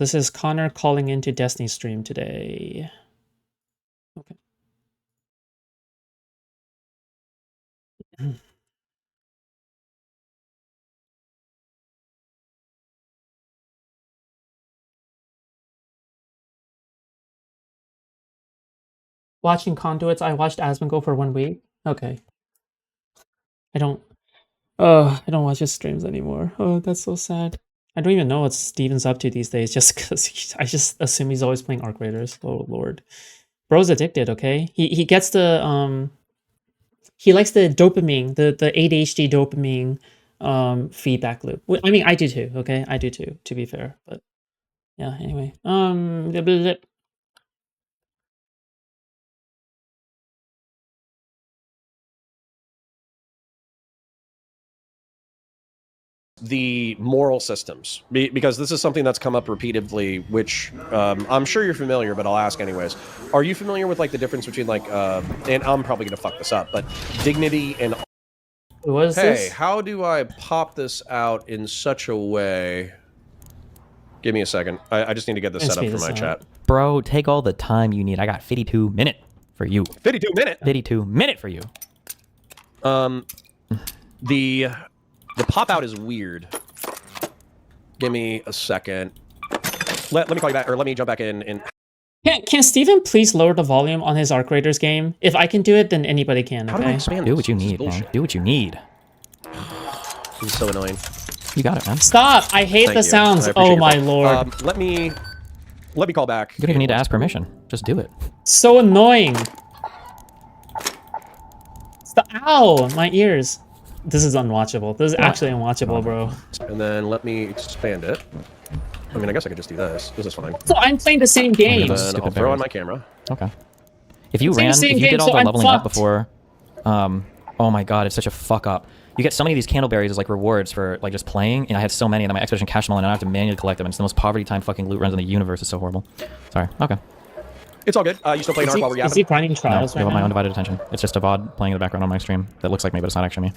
This is Connor calling into Destiny stream today. Okay. Watching Conduits, I watched Asmongold for 1 week. Okay. I don't watch his streams anymore. Oh, that's so sad. I don't even know what Steven's up to these days, just because I just assume he's always playing Arc Raiders. Oh lord. Bro's addicted, okay? He gets the he likes the dopamine, the ADHD dopamine feedback loop. I mean, I do too, okay? I do too, to be fair. But yeah, anyway. The moral systems, because this is something that's come up repeatedly, which I'm sure you're familiar, but I'll ask anyways. Are you familiar with like the difference between like and I'm probably gonna fuck this up, but dignity and what is hey, this? how do I pop this out in such a way? Give me a second. I just need to get this set up for my chat. Bro, take all the time you need. I got 52 minute for you. 52 minute. 52 minute for you. The pop out is weird. Give me a second. Let me call you back, or let me jump back in. And Can Steven please lower the volume on his Arc Raiders game? If I can do it, then anybody can. Okay? How do I expand? Do what you need, man. Do what you need. He's so annoying. You got it, man. Stop! I hate the sounds. Oh my lord. Let me call back. You don't even need to ask permission. Just do it. So annoying. Stop! Ow! My ears. This is unwatchable. This is actually unwatchable, bro. And then let me expand it. I mean, I guess I could just do this. This is fine. So I'm playing the same game. And then I'll throw on my camera. Okay. If you did all the leveling up before, oh my god, it's such a fuck up. You get so many of these candleberries as like rewards for like just playing, and I have so many, and then my expedition cash them all, and I have to manually collect them. And it's the most poverty time fucking loot runs in the universe. It's so horrible. Sorry. Okay. It's all good. You still playing Arc while we're yapping? Is he grinding trials right now? I have my undivided attention. It's just a VOD playing in the background on my stream that looks like me, but it's not actually me.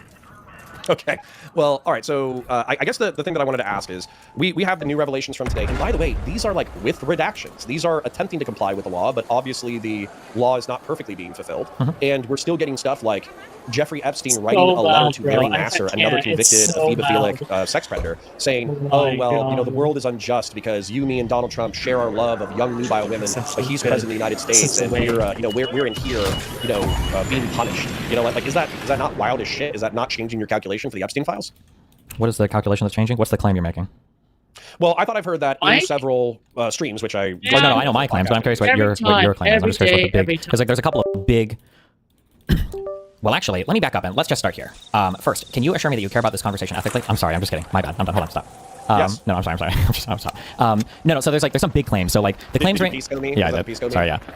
Okay. Well, all right. So I guess the thing that I wanted to ask is we have the new revelations from today. And by the way, these are like with redactions. These are attempting to comply with the law, but obviously the law is not perfectly being fulfilled. And we're still getting stuff like Jeffrey Epstein writing a letter to Mary Nasser, another convicted ephebophilic sex predator, saying, oh, well, you know, the world is unjust because you, me, and Donald Trump share our love of young, nubile women, but he's president of the United States, and we're in here, being punished. You know, like, is that not wild as shit? Is that not changing your calculation for the Epstein files? What is the calculation that's changing? What's the claim you're making? Well, I thought I've heard that in several streams, which I... Yeah. No, I know my claims, but I'm curious what your claim is. I'm just curious what the big... Because like, there's a couple of big... Well, actually, let me back up and let's just start here. First, can you assure me that you care about this conversation ethically? I'm sorry, I'm just kidding. My bad. I'm done. Hold on, stop. Yes. No, I'm sorry. I'm sorry. No. So there's some big claims. So like the claims range. Yeah.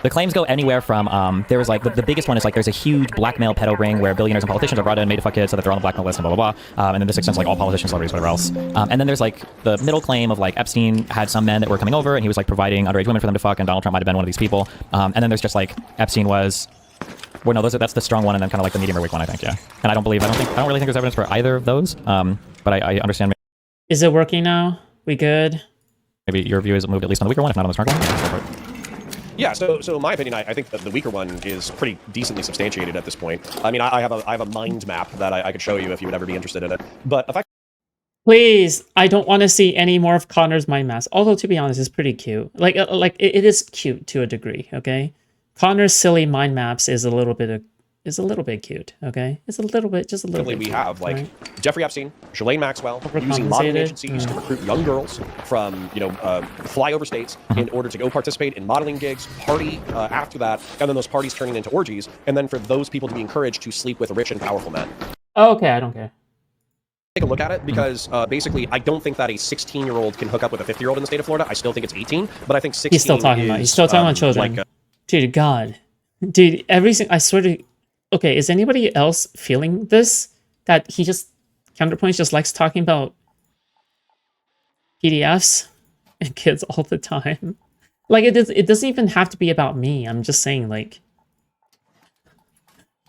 The claims go anywhere from there was like the biggest one is like there's a huge blackmail pedo ring where billionaires and politicians are brought in, made to fuck kids, so that they're on the blackmail list and blah blah blah. And then this extends to like all politicians, celebrities, whatever else. And then there's like the middle claim of like Epstein had some men that were coming over and he was like providing underage women for them to fuck, and Donald Trump might have been one of these people. And then there's just like Epstein was. Well, no, that's the strong one, and then kind of like the medium or weak one, I think. Yeah. And I don't really think there's evidence for either of those. But I understand. Is it working now? We good? Maybe your view is moved at least on the weaker one, if not on the stronger one. Yeah. So in my opinion, I think that the weaker one is pretty decently substantiated at this point. I mean, I have a mind map that I could show you if you would ever be interested in it. But if I please, I don't want to see any more of Connor's mind maps. Although to be honest, it's pretty cute. Like it is cute to a degree. Okay. Connor's silly mind maps is a little bit cute, okay? It's a little bit, just a little bit. We have like Jeffrey Epstein, Ghislaine Maxwell using modeling agencies to recruit young girls from flyover states in order to go participate in modeling gigs, party after that, and then those parties turning into orgies, and then for those people to be encouraged to sleep with rich and powerful men. Oh, okay, I don't care. Take a look at it because basically I don't think that a 16-year-old can hook up with a 50-year-old in the state of Florida. I still think it's 18, but I think 16. He's still talking about children. Dude, God. Dude, I swear to... Okay, is anybody else feeling this? That Counterpoints just likes talking about PDFs and kids all the time? Like, it doesn't even have to be about me. I'm just saying, like...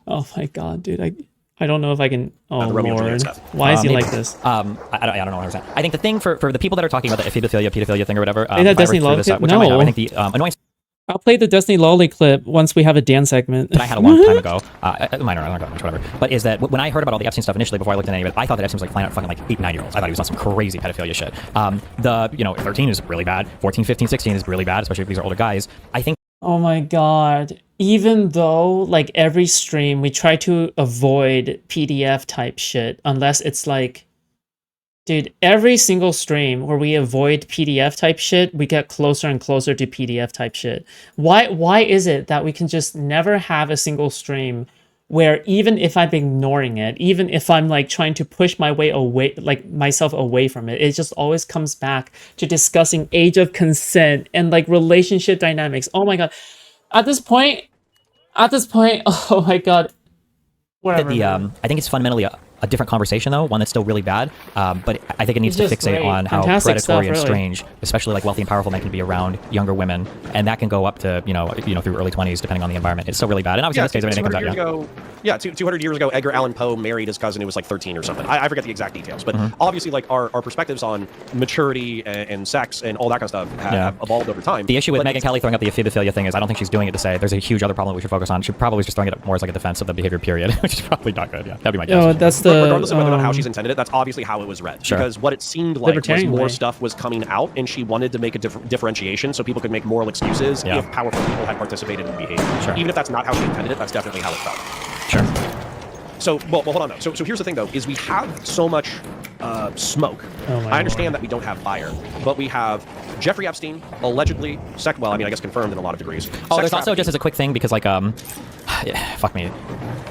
Oh my God, dude. I don't know if I can. Oh the Romeo and Juliet lord, stuff. why is he Maybe. like this? I don't know 100%. I think the thing for the people that are talking about the pedophilia thing or whatever, Is that Destiny Lolly clip? which I might have, I think the annoying. I'll play the Destiny Lolly clip once we have a Dan segment. That I had a long time ago. Minor, I don't know much, whatever. But is that when I heard about all the Epstein stuff initially, before I looked at any of it, I thought that Epstein was like flying out fucking like 8, 9-year-olds. I thought he was on some crazy pedophilia shit. 13 is really bad. 14, 15, 16 is really bad, especially if these are older guys. I think. Oh my god. Even though, like, every stream, we try to avoid PDF type shit, unless it's like, dude, every single stream where we avoid PDF type shit, we get closer and closer to PDF type shit. Why is it that we can just never have a single stream where even if I'm ignoring it, even if I'm like trying to push my way away, like myself away from it, it just always comes back to discussing age of consent and like relationship dynamics. Oh my god. At this point, oh my god. Whatever. I think it's fundamentally a different conversation though, one that's still really bad. But I think it needs to fixate on how predatory and strange, especially like wealthy and powerful men can be around younger women, and that can go up to through early 20s depending on the environment. It's still really bad. And obviously in this case, everything comes out. 200 years ago, Edgar Allan Poe married his cousin who was like 13 or something. I forget the exact details, but obviously like our perspectives on maturity and sex and all that kind of stuff have evolved over time. The issue with Megyn Kelly throwing up the pedophilia thing is I don't think she's doing it to say there's a huge other problem we should focus on. She probably was just throwing it up more as like a defense of the behavior period, which is probably not good. Yeah, that'd be my guess. Oh, that's the regardless of whether or not how she's intended it, that's obviously how it was read. Sure. Because what it seemed like was more stuff was coming out, and she wanted to make a differentiation so people could make moral excuses if powerful people had participated in behavior. Sure. Even if that's not how she intended it, that's definitely how it felt. Sure. So, well, hold on though. So here's the thing though, is we have so much smoke. I understand that we don't have fire, but we have Jeffrey Epstein allegedly I guess confirmed in a lot of degrees. Oh, there's also just as a quick thing because like fuck me.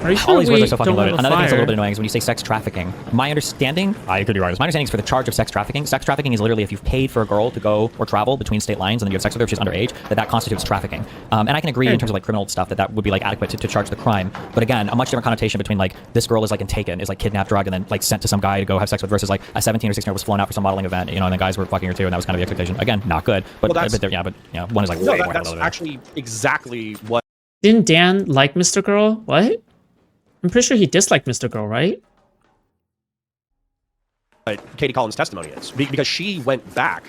Are you sure all these words we are so fucking don't have loaded. a Another thing that's a fire? little bit annoying is when you say sex trafficking. My understanding, I could be wrong. My understanding is for the charge of sex trafficking is literally if you've paid for a girl to go or travel between state lines and then you have sex with her if she's underage, that constitutes trafficking. And I can agree in terms of like criminal stuff that would be like adequate to charge the crime. But again, a much different connotation between like this girl is like taken, is like kidnapped, drug, and then like sent to some guy to go have sex with versus like a 17 or 16-year-old was flown out for some modeling event, and the guys were fucking her too, and that was kind of the expectation. Again, not good. But one is like way more. That's actually exactly what. Didn't Dan like Mr. Girl? What? I'm pretty sure he disliked Mr. Girl, right? Katie Collins' testimony is because she went back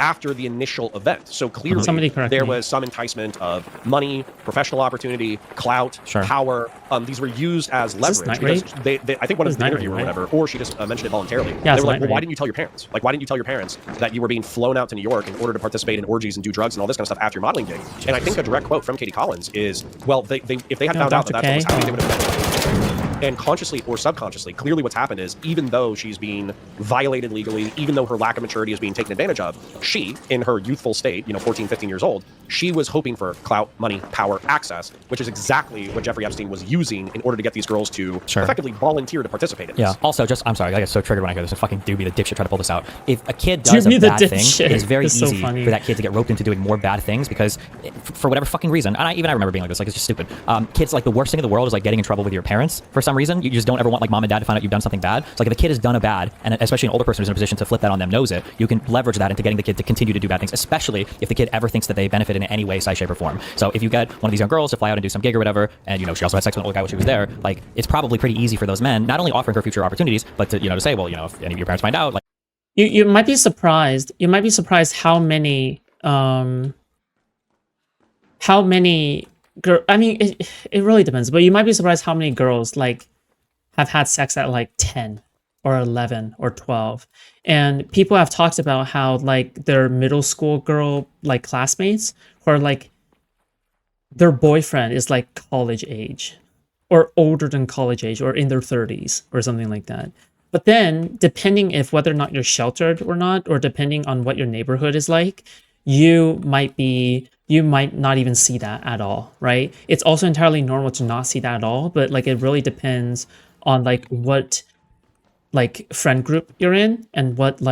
after the initial event. So clearly there was some enticement of money, professional opportunity, clout, power. These were used as leverage because they I think one of the interview or whatever, or she just mentioned it voluntarily. Yeah, they were like, well, why didn't you tell your parents? Like, why didn't you tell your parents that you were being flown out to New York in order to participate in orgies and do drugs and all this kind of stuff after your modeling gig? And I think a direct quote from Katie Collins is, well, if they had found out that that's what was happening, they would have and consciously or subconsciously, clearly what's happened is even though she's being violated legally, even though her lack of maturity is being taken advantage of, she, in her youthful state, 14, 15 years old, she was hoping for clout, money, power, access, which is exactly what Jeffrey Epstein was using in order to get these girls to effectively volunteer to participate in this. Yeah. Also, I'm sorry, I get so triggered when I hear this. A fucking doobie, the dipshit, try to pull this out. If a kid does a bad thing, it is very easy for that kid to get roped into doing more bad things because, for whatever fucking reason, and I remember being like this, like it's just stupid. Kids, like the worst thing in the world is like getting in trouble with your parents for some reason. You just don't ever want like mom and dad to find out you've done something bad. So like if a kid has done a bad, and especially an older person who's in a position to flip that on them knows it, you can leverage that into getting the kid to continue to do bad things, especially if the kid ever thinks that they benefit in any way, size, shape, or form. So if you get one of these young girls to fly out and do some gig or whatever, and she also had sex with an old guy while she was there, like it's probably pretty easy for those men, not only offering her future opportunities, but to to say, well, if any of your parents find out, like you might be surprised. You might be surprised how many I mean, it really depends, but you might be surprised how many girls like have had sex at like 10 or 11 or 12. And people have talked about how like their middle school girl like classmates who are like their boyfriend is like college age or older than college age or in their 30s or something like that. But then depending if whether or not you're sheltered or not, or depending on what your neighborhood is like, you might not even see that at all, right? It's also entirely normal to not see that at all, but like it really depends on like what like friend group you're in and what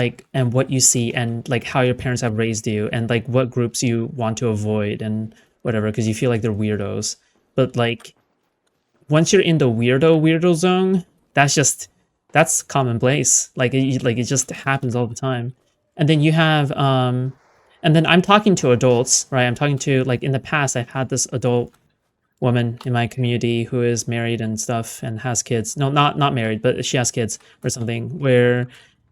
you see and like how your parents have raised you and like what groups you want to avoid and whatever, because you feel like they're weirdos. But like once you're in the weirdo zone, that's commonplace. Like it just happens all the time. And then you have and then I'm talking to adults, right? I'm talking to like in the past I've had this adult woman in my community who is married and stuff and has kids. No, not married, but she has kids or something, where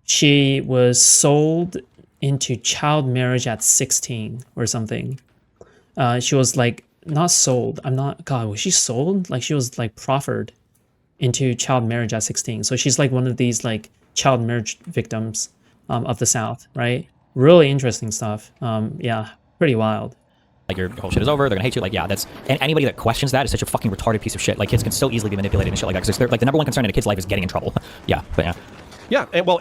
she was sold into child marriage at 16 or something. She was like not sold. God, was she sold? Like she was like proffered into child marriage at 16. So she's like one of these like child marriage victims of the South, right? Really interesting stuff. Yeah, pretty wild. Like your whole shit is over, they're gonna hate you. Like, yeah, that's, and anybody that questions that is such a fucking retarded piece of shit. Like, kids can so easily be manipulated and shit like that, because they're like the number one concern in a kid's life is getting in trouble. Yeah, but yeah. Yeah, and well,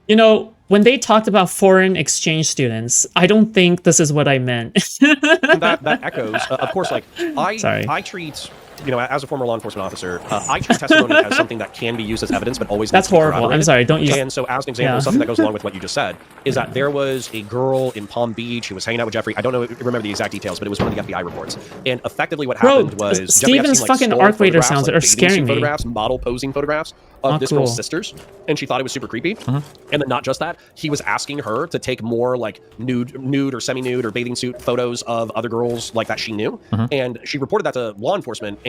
you know, when they talked about foreign exchange students, I don't think this is what I meant. that echoes, of course, like, I treat, you know, as a former law enforcement officer, I treat testimony as something that can be used as evidence, but always that's horrible. I'm sorry, don't use. And so, as an example, something that goes along with what you just said is that there was a girl in Palm Beach who was hanging out with Jeffrey. I don't remember the exact details, but it was one of the FBI reports. And effectively, what happened was Steven's fucking arc waiter sounds are scaring me. Photographs, model posing photographs of this girl's sisters, and she thought it was super creepy. And then not just that, he was asking her to take more like nude or semi-nude or bathing suit photos of other girls like that she knew. And she reported that to law enforcement.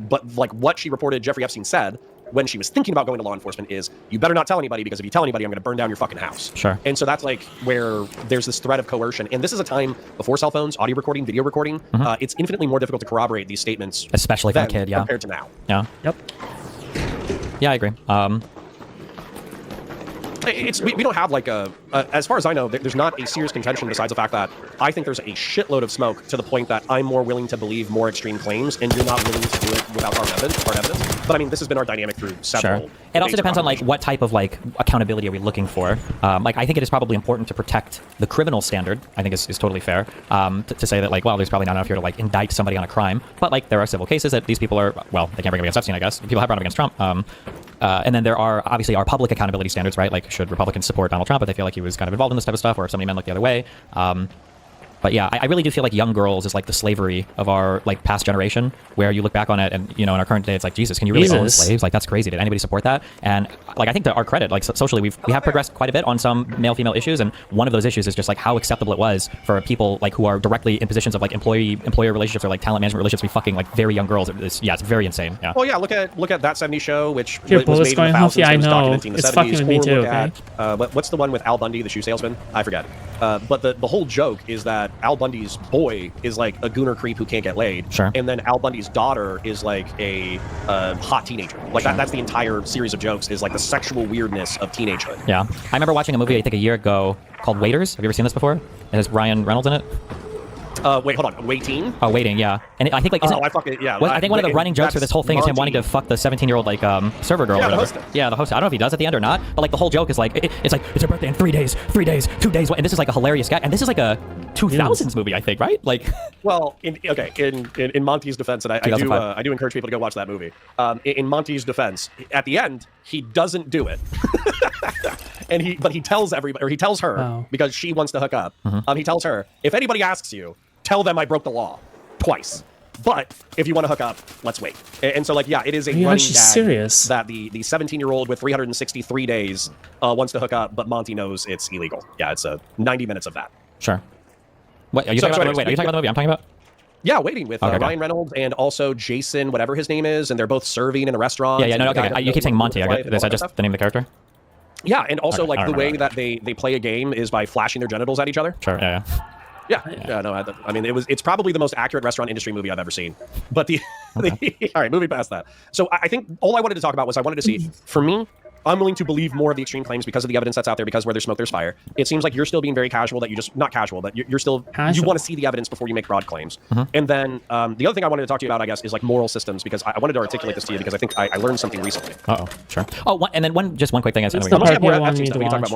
But like what she reported Jeffrey Epstein said when she was thinking about going to law enforcement is, you better not tell anybody, because if you tell anybody, I'm going to burn down your fucking house. Sure. And so that's like where there's this threat of coercion. And this is a time before cell phones, audio recording, video recording. It's infinitely more difficult to corroborate these statements, especially for a kid, compared to now. Yeah. Yep. Yeah, I agree. We don't have like as far as I know, there's not a serious contention besides the fact that I think there's a shitload of smoke to the point that I'm more willing to believe more extreme claims, and you're not willing to do it without hard evidence. But I mean, this has been our dynamic through several. Sure. It also depends on like what type of like accountability are we looking for. Like I think it is probably important to protect the criminal standard. I think is totally fair to say that like, well, there's probably not enough here to like indict somebody on a crime, but like there are civil cases that these people are, well, they can't bring up against Epstein, I guess. People have brought up against Trump. And then there are obviously our public accountability standards, right? Like, should Republicans support Donald Trump if they feel like he was kind of involved in this type of stuff, or if somebody meant look the other way? But yeah, I really do feel like young girls is like the slavery of our like past generation, where you look back on it and, you know, in our current day, it's like, Jesus, can you really own slaves? Like, that's crazy. Did anybody support that? And like, I think to our credit, like socially, we have progressed quite a bit on some male-female issues. And one of those issues is just like how acceptable it was for people like who are directly in positions of like employer relationships or like talent management relationships to be fucking like very young girls. It's very insane. Yeah. Well, yeah, look at That 70s Show, which was made in the thousands, yeah, I know. documenting the It's 70s. fucking with me too, okay? What's the one with Al Bundy, the shoe salesman? I forget. But the whole joke is that Al Bundy's boy is like a gooner creep who can't get laid. Sure. And then Al Bundy's daughter is like a hot teenager. Like that's the entire series of jokes, is like the sexual weirdness of teenagehood. Yeah. I remember watching a movie, I think a year ago, called Waiters. Have you ever seen this before? It has Ryan Reynolds in it. Wait, hold on. Waiting? Oh, Waiting, yeah. And I think like, I fucking, yeah. I think one of the running jokes for this whole thing is him wanting to fuck the 17-year-old like server girl. Yeah, or the whatever. hostess. Yeah, the host. I don't know if he does at the end or not, but like the whole joke is like, it's like, it's her birthday in 3 days, 2 days. And this is like a hilarious guy. And this is like a 2000s movie, I think, right? Like, well, in Monty's defense, and I do encourage people to go watch that movie. In Monty's defense, at the end, he doesn't do it. But he tells everybody, or he tells her, because she wants to hook up. He tells her, if anybody asks you, tell them I broke the law twice. But if you want to hook up, let's wait. And so, like, yeah, it is a running gag serious that the 17-year-old with 363 days wants to hook up, but Monty knows it's illegal. Yeah, it's 90 minutes of that. Sure. What are you talking about? Wait, are you talking about the movie I'm talking about? Yeah, Waiting with Ryan Reynolds and also Jason, whatever his name is, and they're both serving in a restaurant. Yeah, no, okay. You keep saying Monty. Is that just the name of the character? Yeah, and also like the way that they play a game is by flashing their genitals at each other. Sure. Yeah. No, I mean, it's probably the most accurate restaurant industry movie I've ever seen. But all right, moving past that. So I think all I wanted to talk about was I wanted to see, for me, I'm willing to believe more of the extreme claims because of the evidence that's out there, because where there's smoke, there's fire. It seems like you're still being very casual, that you just, not casual, but you're still, you want to see the evidence before you make broad claims. And then the other thing I wanted to talk to you about, I guess, is like moral systems, because I wanted to articulate this to you because I think I learned something recently. Sure. Oh, and then just one quick thing. We can talk about more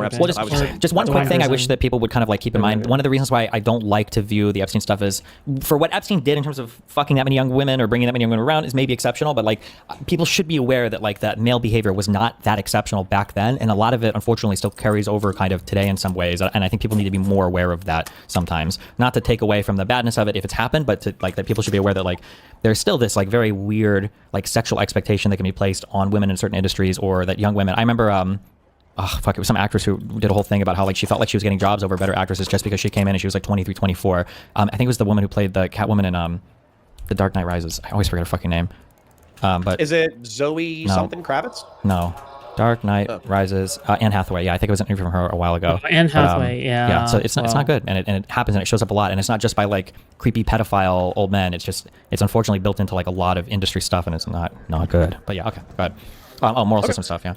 Epstein stuff. Just one quick thing I wish that people would kind of like keep in mind. One of the reasons why I don't like to view the Epstein stuff is, for what Epstein did in terms of fucking that many young women or bringing that many young women around is maybe exceptional, but like people should be aware that like that male behavior was not that exceptional back then. And a lot of it, unfortunately, still carries over kind of today in some ways. And I think people need to be more aware of that sometimes. Not to take away from the badness of it if it's happened, but to like that people should be aware that like there's still this like very weird like sexual expectation that can be placed on women in certain industries, or that young women. I remember it was some actress who did a whole thing about how like she felt like she was getting jobs over better actresses just because she came in and she was like 23, 24. I think it was the woman who played the Catwoman in The Dark Knight Rises. I always forget her fucking name. But is it Zoe something Kravitz? No. Dark Knight Rises. Anne Hathaway. Yeah, I think it was an interview from her a while ago. Oh, Anne Hathaway. Yeah. Yeah. So it's not good, and it happens and it shows up a lot, and it's not just by like creepy pedophile old men. It's unfortunately built into like a lot of industry stuff, and it's not good. But yeah, okay, go ahead. Moral system stuff. Yeah.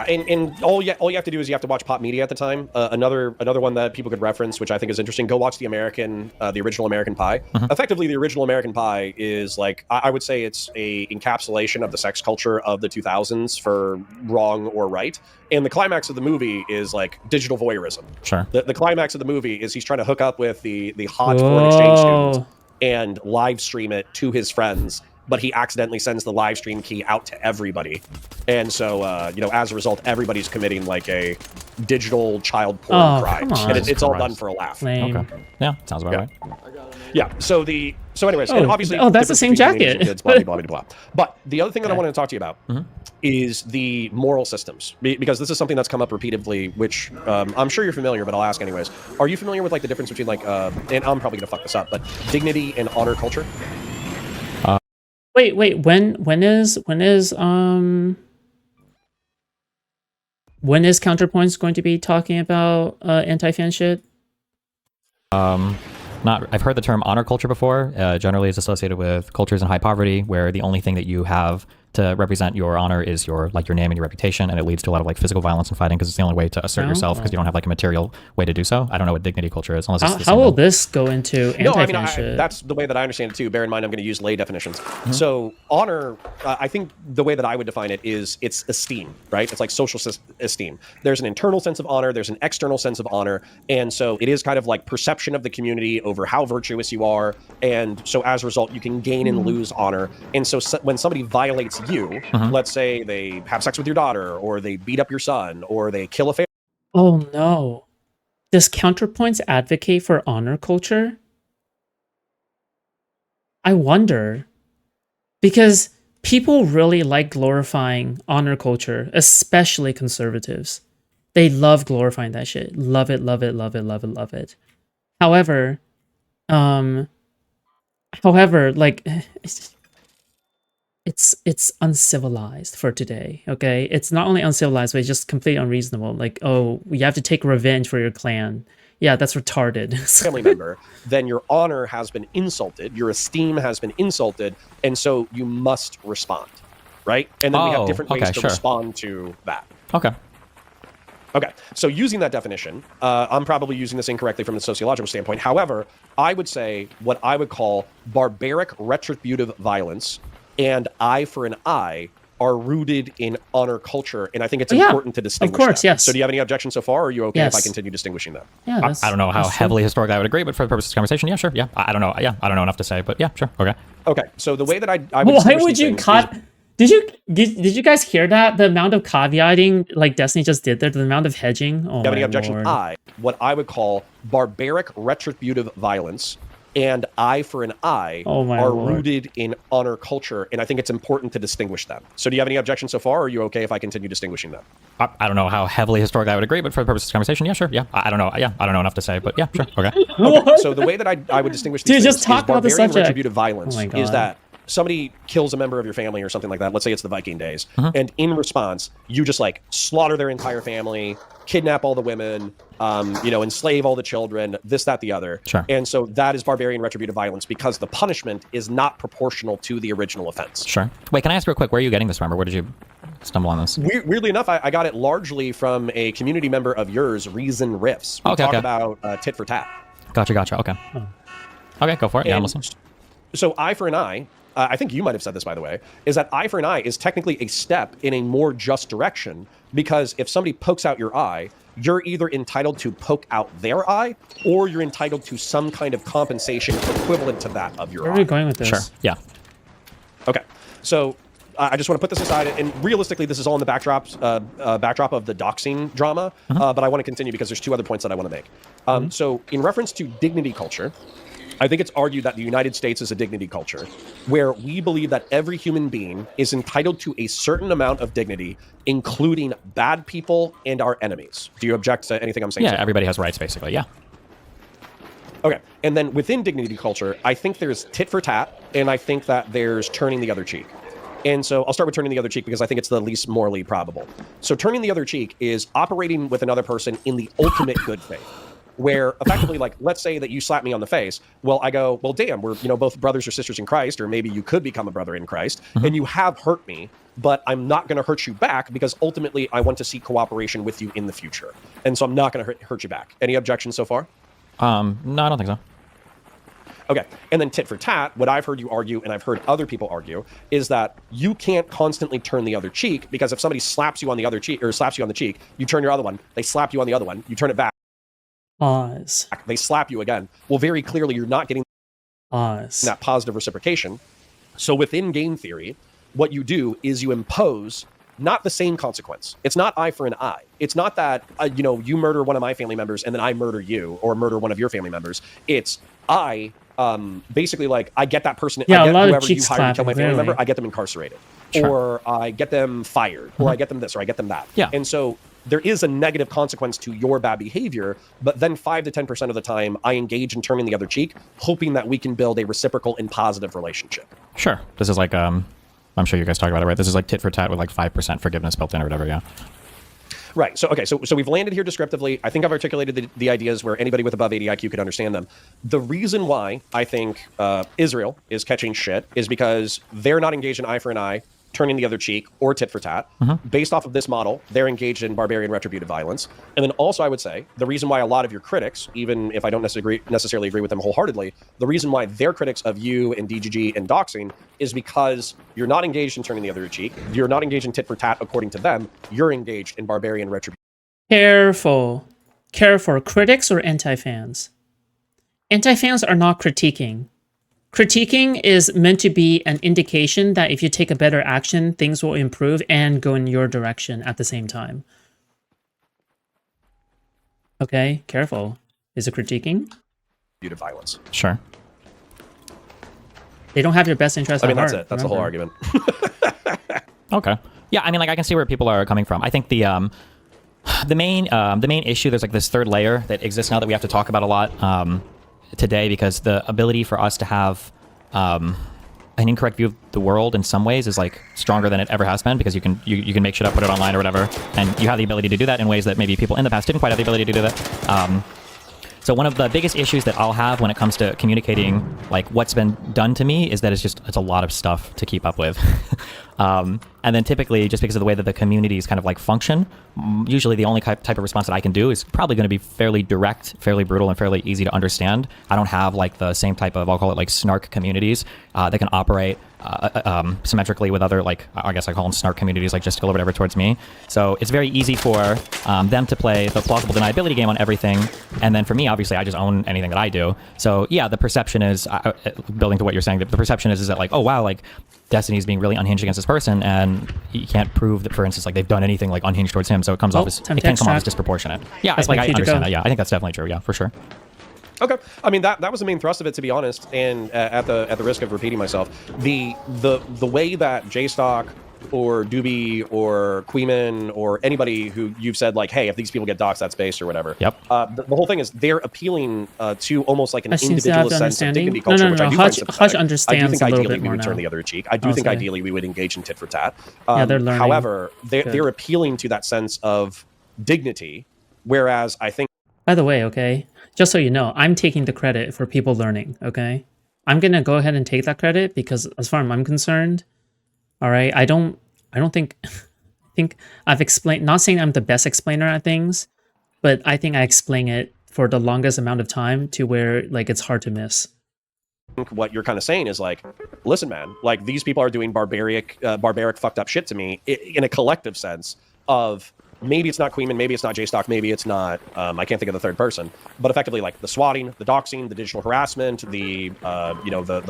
And all you have to do is you have to watch pop media at the time. Another one that people could reference, which I think is interesting, go watch the original American Pie. Effectively, the original American Pie is like, I would say it's a encapsulation of the sex culture of the 2000s for wrong or right. And the climax of the movie is like digital voyeurism. Sure. The climax of the movie is he's trying to hook up with the hot foreign exchange student and live stream it to his friends, but he accidentally sends the live stream key out to everybody. And so, as a result, everybody's committing like a digital child porn crime. And it's all done for a laugh. Lame. Okay. Yeah, sounds about right. Yeah, so anyways, and obviously... Oh, that's the same jacket. Kids, blah, blah, blah, blah. But the other thing that I wanted to talk to you about is the moral systems, because this is something that's come up repeatedly, which I'm sure you're familiar, but I'll ask anyways. Are you familiar with like the difference between like, and I'm probably going to fuck this up, but dignity and honor culture? Wait, when is Counterpoints going to be talking about anti-fan shit? I've heard the term honor culture before. Generally, it's associated with cultures in high poverty, where the only thing that you have to represent your honor is your name and your reputation, and it leads to a lot of like physical violence and fighting because it's the only way to assert yourself because you don't have like a material way to do so. I don't know what dignity culture is unless it's how will this go into anti-fan shit? That's the way that I understand it too. Bear in mind, I'm going to use lay definitions. So honor, I think the way that I would define it is it's esteem, right? It's like social esteem. There's an internal sense of honor. There's an external sense of honor. And so it is kind of like perception of the community over how virtuous you are. And so as a result, you can gain and lose honor. And so when somebody violates you, let's say they have sex with your daughter, or they beat up your son, or they kill a family. Oh no. Does Counterpoints advocate for honor culture? I wonder. Because people really like glorifying honor culture, especially conservatives. They love glorifying that shit. Love it, love it, love it, love it, love it. However, like it's uncivilized for today, okay? It's not only uncivilized, but it's just completely unreasonable. Like, oh, you have to take revenge for your clan. Yeah, that's retarded. Family member, then your honor has been insulted, your esteem has been insulted, and so you must respond, right? And then we have different ways to respond to that. Okay, so using that definition, I'm probably using this incorrectly from the sociological standpoint. However, I would say what I would call barbaric retributive violence and eye for an eye are rooted in honor culture, and I think it's important to distinguish Of course, them. yes. So do you have any objections so far, or are you okay if I continue distinguishing them? Yeah, I don't know how heavily historic I would agree, but for the purposes of conversation, yeah, sure, yeah. I don't know, I don't know enough to say, but yeah, sure, okay. Okay, so the way that I would why would you cut... Did you guys hear that? The amount of caveating like Destiny just did there, the amount of hedging. Oh, do you have any objection? What I would call barbaric retributive violence and eye for an eye are rooted in honor culture, and I think it's important to distinguish them. So do you have any objections so far, or are you okay if I continue distinguishing them? I don't know how heavily historic I would agree, but for the purposes of conversation, yeah, sure, yeah. I don't know enough to say, but yeah, sure, okay. So the way that I would distinguish these things is barbarian retributive violence is that somebody kills a member of your family or something like that. Let's say it's the Viking days. And in response, you just like slaughter their entire family, kidnap all the women, enslave all the children, this, that, the other. Sure. And so that is barbarian retributive violence because the punishment is not proportional to the original offense. Sure. Wait, can I ask real quick, where are you getting this from, or where did you stumble on this? Weirdly enough, I got it largely from a community member of yours, Reason Riffs. We talk about tit for tat. Gotcha, okay. Okay, go for it. Yeah, I'm listening. So eye for an eye, I think you might have said this, by the way, is that eye for an eye is technically a step in a more just direction, because if somebody pokes out your eye, you're either entitled to poke out their eye, or you're entitled to some kind of compensation equivalent to that of your eye. Where are we going with this? Sure, yeah. Okay, so I just want to put this aside, and realistically, this is all in the backdrop of the doxing drama, but I want to continue because there's two other points that I want to make. So in reference to dignity culture, I think it's argued that the United States is a dignity culture where we believe that every human being is entitled to a certain amount of dignity, including bad people and our enemies. Do you object to anything I'm saying? Yeah, everybody has rights, basically, yeah. Okay, And then within dignity culture, I think there's tit for tat, and I think that there's turning the other cheek. And so I'll start with turning the other cheek because I think it's the least morally probable. So turning the other cheek is operating with another person in the ultimate good faith, where effectively, like, let's say that you slap me on the face. Well, I go, well, damn, we're, you know, both brothers or sisters in Christ, or maybe you could become a brother in Christ, and you have hurt me, but I'm not going to hurt you back because ultimately I want to seek cooperation with you in the future. And so I'm not going to hurt you back. Any objections so far? No, I don't think so. Okay, and then tit for tat, what I've heard you argue, and I've heard other people argue, is that you can't constantly turn the other cheek, because if somebody slaps you on the other cheek, or slaps you on the cheek, you turn your other one, they slap you on the other one, you turn it back. Pause. They slap you again. Well, very clearly, you're not getting that positive reciprocation. So within game theory, what you do is you impose not the same consequence. It's not eye for an eye. It's not that, you know, you murder one of my family members and then I murder you, or murder one of your family members. It's basically, like, I get that person, yeah, I get a lot whoever of you hire to kill my family really. member, I get them incarcerated. Sure. Or I get them fired, or I get them this, or I get them that. Yeah. And so there is a negative consequence to your bad behavior, but then 5 to 10% of the time, I engage in turning the other cheek, hoping that we can build a reciprocal and positive relationship. Sure. This is like, I'm sure you guys talk about it, right? This is like tit for tat with like 5% forgiveness built in or whatever, yeah. Right. So, okay. So we've landed here descriptively. I think I've articulated the ideas where anybody with above 80 IQ could understand them. The reason why I think Israel is catching shit is because they're not engaged in eye for an eye, turning the other cheek, or tit for tat. Based off of this model, they're engaged in barbarian retributive violence. And then also, I would say, the reason why a lot of your critics, even if I don't necessarily agree with them wholeheartedly, the reason why they're critics of you and DGG and Doxxing is because you're not engaged in turning the other cheek. You're not engaged in tit for tat according to them. You're engaged in barbarian retribution. Careful. Careful. Critics or anti-fans? Anti-fans are not critiquing. Critiquing is meant to be an indication that if you take a better action, things will improve and go in your direction at the same time. Okay, careful. Is it critiquing? Violence. Sure. They don't have your best interest at heart. That's it. That's the whole argument. Okay. Yeah, I mean, like, I can see where people are coming from. I think the main issue, there's like this third layer that exists now that we have to talk about a lot today, because the ability for us to have an incorrect view of the world in some ways is like stronger than it ever has been, because you can make shit up, put it online or whatever, and you have the ability to do that in ways that maybe people in the past didn't quite have the ability to do that. So one of the biggest issues that I'll have when it comes to communicating like what's been done to me is that it's a lot of stuff to keep up with. And then typically, just because of the way that the communities kind of like function, usually the only type of response that I can do is probably going to be fairly direct, fairly brutal, and fairly easy to understand. I don't have like the same type of, I'll call it like snark communities that can operate symmetrically with other, like, I guess I call them snark communities, like Justical or whatever towards me. So it's very easy for them to play the plausible deniability game on everything. And then for me, obviously, I just own anything that I do. So yeah, the perception is, building to what you're saying, the perception is that like, oh wow, like Destiny is being really unhinged against this person, and you can't prove that, for instance, like they've done anything like unhinged towards him. So it comes off as, it can come off as disproportionate. Yeah, it's like, I understand that. Yeah, I think that's definitely true. Yeah, for sure. Okay, I mean that was the main thrust of it, to be honest. And at the risk of repeating myself, the way that JStock or Doobie or Queeman or anybody who you've said like, hey, if these people get doxxed, that's based or whatever. Yep. The whole thing is they're appealing to almost like an individualist sense of dignity No, culture, which I do find sympathetic. Hutch understands I do think a little ideally bit we more would turn now. the other cheek. I do think ideally we would engage in tit for tat. Yeah, they're learning. However, they're appealing to that sense of dignity, whereas I think. By the way, okay, just so you know, I'm taking the credit for people learning, okay? I'm going to go ahead and take that credit because as far as I'm concerned, all right, I don't think I've explained, not saying I'm the best explainer at things, but I think I explain it for the longest amount of time to where like it's hard to miss. What you're kind of saying is like, listen, man, like these people are doing barbaric fucked up shit to me in a collective sense of, maybe it's not Queeman, maybe it's not JStock, maybe it's not, I can't think of the third person, but effectively like the swatting, the doxing, the digital harassment, the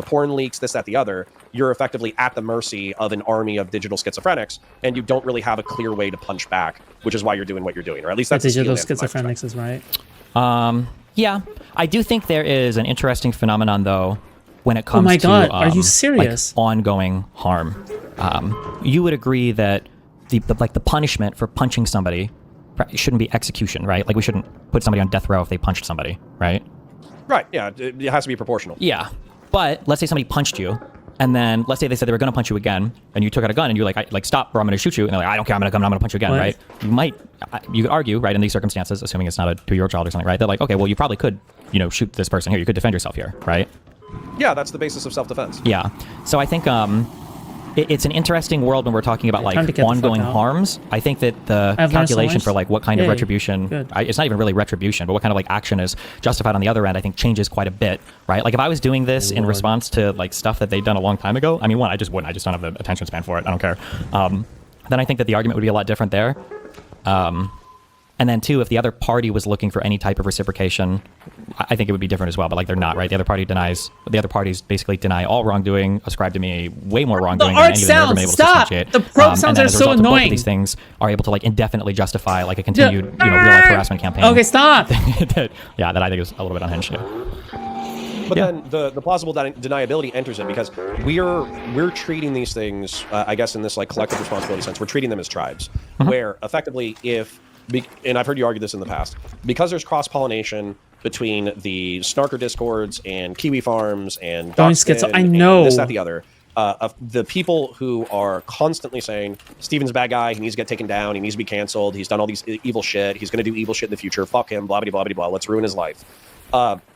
porn leaks, this, that, the other, you're effectively at the mercy of an army of digital schizophrenics, and you don't really have a clear way to punch back, which is why you're doing what you're doing, or at least that's digital schizophrenics is right. Yeah, I do think there is an interesting phenomenon though when it comes to are you serious? Like, ongoing harm. You would agree that the punishment for punching somebody shouldn't be execution, right? Like we shouldn't put somebody on death row if they punched somebody, right? Right. Yeah. It has to be proportional. Yeah. But let's say somebody punched you, and then let's say they said they were going to punch you again, and you took out a gun, and you're like, stop, or I'm going to shoot you. And they're like, I don't care, I'm going to come, I'm going to punch you again, right? You could argue, right, in these circumstances, assuming it's not a 2-year-old child or something, right? They're like, okay, well, you probably could, shoot this person here. You could defend yourself here, right? Yeah, that's the basis of self-defense. Yeah. So I think it's an interesting world when we're talking about like ongoing harms. I think that the calculation for like what kind of retribution, it's not even really retribution, but what kind of like action is justified on the other end, I think changes quite a bit, right? Like if I was doing this in response to like stuff that they'd done a long time ago, I mean, one, I just wouldn't. I just don't have the attention span for it. I don't care. Then I think that the argument would be a lot different there. And then two, if the other party was looking for any type of reciprocation, I think it would be different as well. But like they're not, right? The other parties basically deny all wrongdoing, ascribe to me way more wrongdoing than any of them have ever been able to substantiate. The probe sounds are so annoying. Both of these things are able to like indefinitely justify like a continued, real life harassment campaign. Okay, stop. that I think is a little bit unhinged. But then the plausible deniability enters in because we're treating these things, I guess, in this like collective responsibility sense. We're treating them as tribes, where effectively and I've heard you argue this in the past, because there's cross-pollination between the Snarker Discords and Kiwi Farms and Doxxing, I know this, that, the other. Of the people who are constantly saying Steven's a bad guy, he needs to get taken down, he needs to be canceled, he's done all these evil shit, he's going to do evil shit in the future, fuck him, blah blah blah blah blah, let's ruin his life.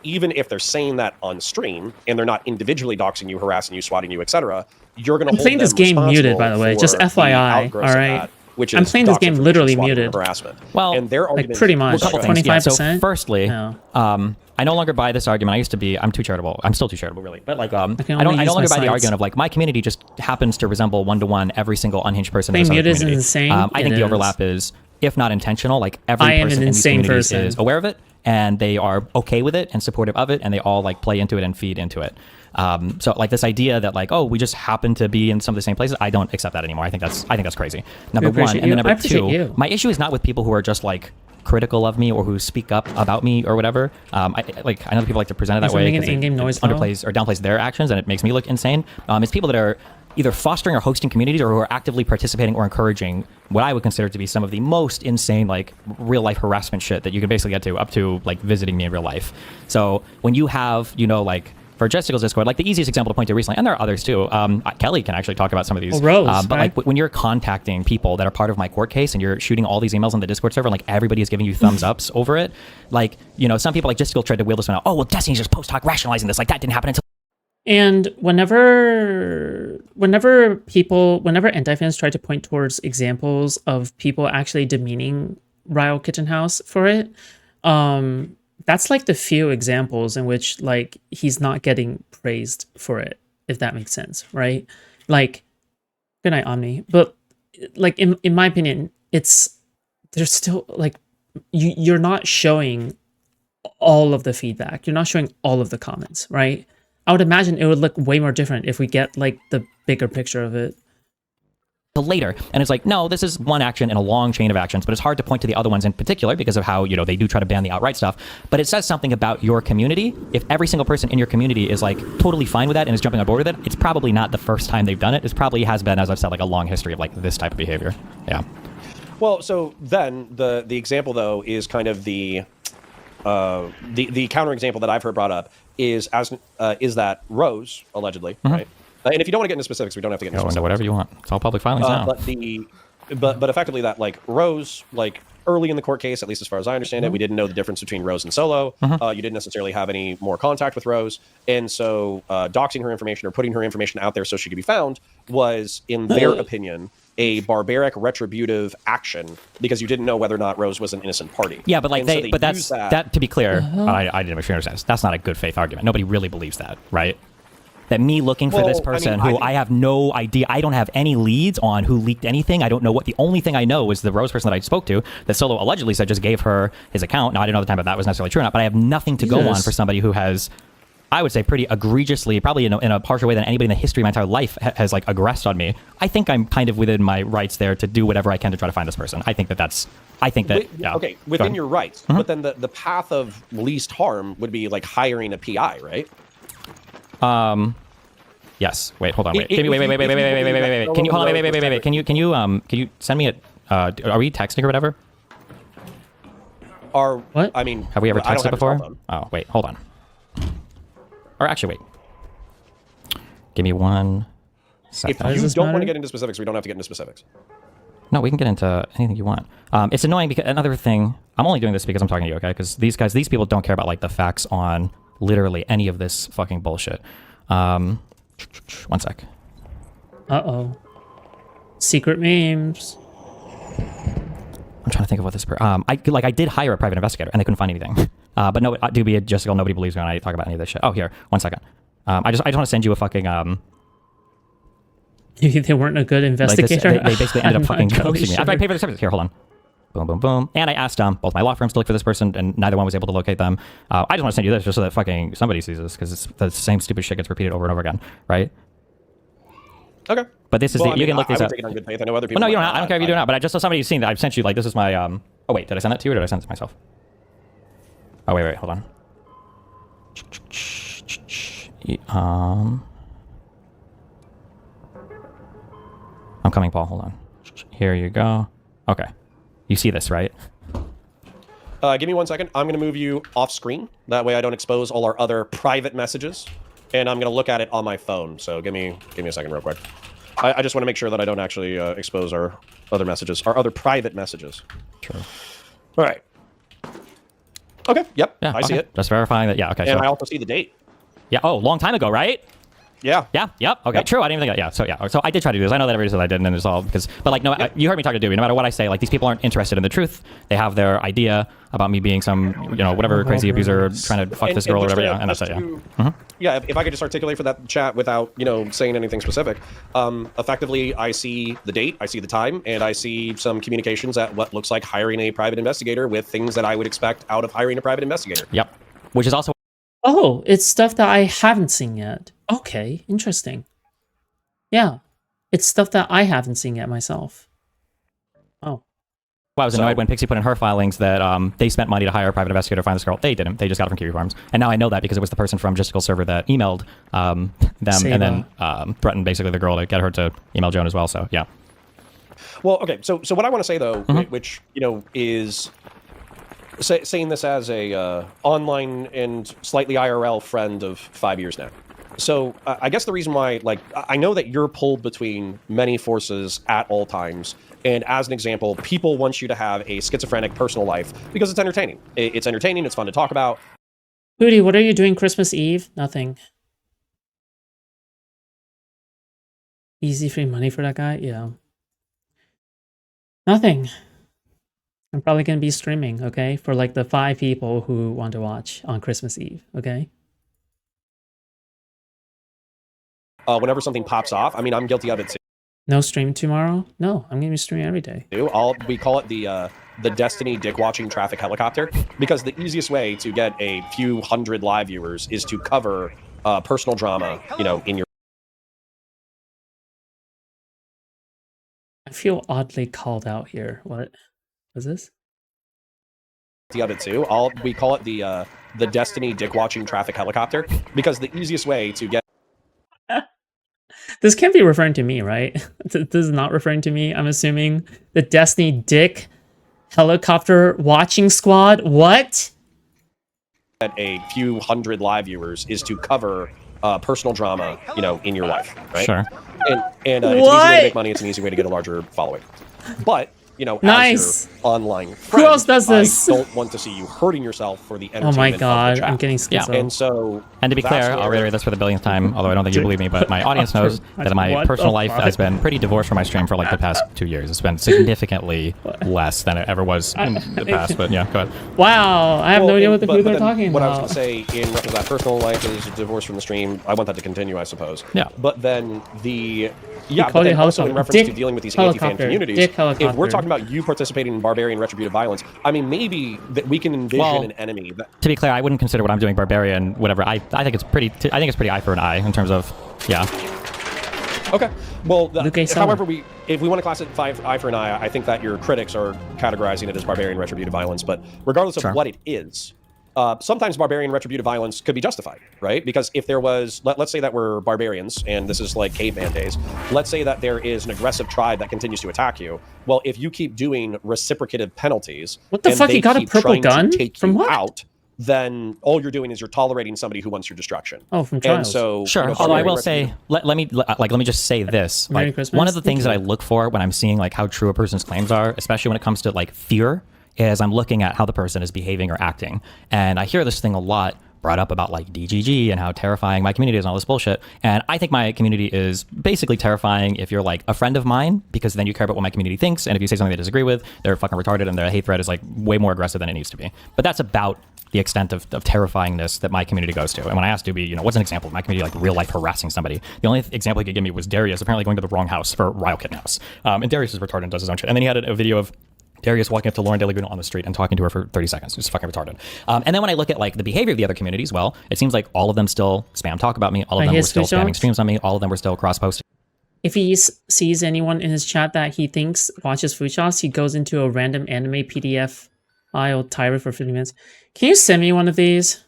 Even if they're saying that on stream and they're not individually doxing you, harassing you, swatting you, etc., you're going to hold them playing this game muted, by the way, just FYI. All right. I'm playing this game literally muted. Harassment. Well, and their argument, like pretty much 25%. Yeah, so firstly, I no longer buy this argument. I used to be. I'm too charitable. I'm still too charitable, really. But like, I no longer buy the argument of like my community just happens to resemble 1-to-1 every single unhinged person in this other community. Insane. I think the overlap is, if not intentional, like every person in these communities is aware of it and they are okay with it and supportive of it, and they all like play into it and feed into it. So like this idea that like, oh, we just happen to be in some of the same places, I don't accept that anymore. I think that's crazy. Number one, and then number two, my issue is not with people who are just like critical of me or who speak up about me or whatever. I know people like to present it that way because it underplays or downplays their actions and it makes me look insane. It's people that are either fostering or hosting communities or who are actively participating or encouraging what I would consider to be some of the most insane, like real life harassment shit that you can basically get to, up to like visiting me in real life. So when you have, like for Jessical's Discord, like the easiest example to point to recently, and there are others too. Kelly can actually talk about some of these. Rose, but like when you're contacting people that are part of my court case and you're shooting all these emails on the Discord server, and like everybody is giving you thumbs ups over it, like some people like Jessical tried to wheel this one out. Oh well, Destiny's just post hoc rationalizing this, like that didn't happen until. And whenever anti-fans try to point towards examples of people actually demeaning Ryle Kitchenhouse for it, that's like the few examples in which like he's not getting praised for it, if that makes sense, right? Like, good night, Omni. But like in my opinion, there's still like you're not showing all of the feedback. You're not showing all of the comments, right? I would imagine it would look way more different if we get like the bigger picture of it. Later, and it's like, no, this is one action in a long chain of actions, but it's hard to point to the other ones in particular because of how they do try to ban the outright stuff. But it says something about your community. If every single person in your community is like totally fine with that and is jumping on board with it, it's probably not the first time they've done it. It probably has been, as I've said, like a long history of like this type of behavior. Yeah. Well, so then the example though is kind of the counter example that I've heard brought up is that Rose allegedly, right? And if you don't want to get into specifics, we don't have to get into specifics. Whatever you want. It's all public filings now. But effectively that like Rose, like early in the court case, at least as far as I understand it, we didn't know the difference between Rose and Solo. You didn't necessarily have any more contact with Rose. And so doxing her information or putting her information out there so she could be found was, in their opinion, a barbaric retributive action because you didn't know whether or not Rose was an innocent party. Yeah, but like that to be clear, I didn't make sure you understand. That's not a good faith argument. Nobody really believes that, right? That me looking for this person who I have no idea, I don't have any leads on who leaked anything. I don't know what. The only thing I know is the Rose person that I spoke to, that Solo allegedly said just gave her his account. Now, I didn't know at the time if that was necessarily true or not, but I have nothing to go on for somebody who has, I would say, pretty egregiously, probably in a harsher way than anybody in the history of my entire life has like aggressed on me. I think I'm kind of within my rights there to do whatever I can to try to find this person. I think that yeah. Okay, within your rights. But then the path of least harm would be like hiring a PI, right? Yes. Wait. Hold on. Wait. Wait. Can you hold on? Wait. Can you send me are we texting or whatever? What? I mean, have we ever texted before? Oh, wait. Hold on. Or actually, wait. Give me 1 second. If you don't want to get into specifics, we don't have to get into specifics. No, we can get into anything you want. It's annoying because another thing, I'm only doing this because I'm talking to you, okay? Because these people don't care about like the facts on literally any of this fucking bullshit. 1 sec. Uh-oh. Secret memes. I'm trying to think of what this... I did hire a private investigator, and they couldn't find anything. But no, do be a Jessica, nobody believes me when I talk about any of this shit. Oh, here, 1 second. I just want to send you a fucking... They weren't a good investigator? Like they basically ended up fucking coaxing me. After I paid for the service. Here, hold on. Boom, boom, boom. And I asked both my law firms to look for this person, and neither one was able to locate them. I just want to send you this just so that fucking somebody sees this, because the same stupid shit gets repeated over and over again, right? Okay. But this is you can look this up. I would take it on good faith. I know other people. Well, no, you don't. I don't care if you do not. But I just saw somebody seen that. I've sent you like this is my. Oh wait, did I send that to you or did I send it to myself? Oh wait, hold on. I'm coming, Paul. Hold on. Here you go. Okay. You see this, right? Give me 1 second. I'm going to move you off screen. That way I don't expose all our other private messages. And I'm going to look at it on my phone. So give me a second real quick. I just want to make sure that I don't actually expose our other messages, our other private messages. True. All right. Okay. Yep. Yeah, I see it. Just verifying that. Yeah. Okay. And so, I also see the date. Yeah. Oh, long time ago, right? Yeah. Yeah. Yep. Okay. Yep. True. I didn't even think that. Yeah. So yeah. So I did try to do this. I know that everybody said I didn't, and it's all because. But like, no, you heard me talk to Dewey. No matter what I say, like these people aren't interested in the truth. They have their idea about me being some, whatever crazy abuser trying to fuck this girl or whatever. Yeah. And that's it. Yeah. Yeah. If I could just articulate for that chat without, saying anything specific. Effectively, I see the date, I see the time, and I see some communications at what looks like hiring a private investigator with things that I would expect out of hiring a private investigator. Yep. Which is also. Oh, it's stuff that I haven't seen yet. Okay, interesting. Yeah, it's stuff that I haven't seen yet myself. Oh. Well, I was annoyed when Pixie put in her filings that they spent money to hire a private investigator to find this girl. They didn't. They just got it from Kiwi Farms. And now I know that because it was the person from Justicle's server that emailed them and then threatened basically the girl to get her to email Joan as well. So, yeah. Well, okay. So what I want to say, though, which, is... saying this as a online and slightly IRL friend of 5 years now. So I guess the reason why, I know that you're pulled between many forces at all times. And as an example, people want you to have a schizophrenic personal life because it's entertaining. It's entertaining. It's fun to talk about. Hootie, what are you doing Christmas Eve? Nothing. Easy free money for that guy? Yeah. Nothing. I'm probably going to be streaming, okay? For like the 5 people who want to watch on Christmas Eve, okay? Whenever something pops off, I mean, I'm guilty of it too. No stream tomorrow? No, I'm going to be streaming every day. We call it the Destiny dick watching traffic helicopter, because the easiest way to get a few hundred live viewers is to cover personal drama, in your... I feel oddly called out here. What was this? Of it too. We call it the Destiny dick watching traffic helicopter, because the easiest way to get... This can't be referring to me, right? This is not referring to me, I'm assuming. The Destiny dick helicopter watching squad? What? At a few hundred live viewers is to cover personal drama, in your life, right? Sure. And it's an easy way to make money. It's an easy way to get a larger following. But nice. As your online friend, who else does this? I don't want to see you hurting yourself for the entertainment. Oh my god, of the chat. I'm getting schizo. Yeah. And so, and to be clear, I'll reiterate this for the billionth time, although I don't think you believe me, but my audience knows that my personal life has been pretty divorced from my stream for like the past 2 years. It's been significantly less than it ever was in the past, but yeah, go ahead. Wow, I have no idea who they're talking what about. I was going to say in reference to that personal life is divorced from the stream. I want that to continue, I suppose. Yeah. But then but then also in reference to dealing with these anti-fan communities, if we're talking about you participating in barbarian retributive violence, I mean, maybe that we can envision an enemy. To be clear, I wouldn't consider what I'm doing barbarian, whatever. I think it's pretty eye for an eye in terms of, yeah. Okay. Well, however, if we want to classify eye for an eye, I think that your critics are categorizing it as barbarian retributive violence. But regardless of what it is, sometimes barbarian retributive violence could be justified, right? Because if there was, let's say that we're barbarians, and this is like caveman days, let's say that there is an aggressive tribe that continues to attack you. Well, if you keep doing reciprocative penalties, what the fuck? You got a purple gun? From what? then all you're doing is you're tolerating somebody who wants your destruction. Oh, from trials. And so, sure. Although I will say, let me just say this. Merry Like, Christmas. one of the things that I look for when I'm seeing like how true a person's claims are, especially when it comes to like fear, is I'm looking at how the person is behaving or acting. And I hear this thing a lot brought up about like DGG and how terrifying my community is and all this bullshit. And I think my community is basically terrifying if you're like a friend of mine, because then you care about what my community thinks. And if you say something they disagree with, they're fucking retarded and their hate thread is like way more aggressive than it needs to be. But that's about the extent of terrifyingness that my community goes to. And when I asked Doobie, what's an example of my community like real life harassing somebody? The only example he could give me was Darius apparently going to the wrong house for Ryle Kitten House. And Darius is retarded and does his own shit. And then he had a video of Darius walking up to Lauren De Laguna on the street and talking to her for 30 seconds. It's fucking retarded. And then when I look at like the behavior of the other communities, well, it seems like all of them still spam talk about me. All of them were still spamming streams on me. All of them were still cross-posting. If he sees anyone in his chat that he thinks watches Foodshops, he goes into a random anime PDF file tirade for 50 minutes. Can you send me one of these?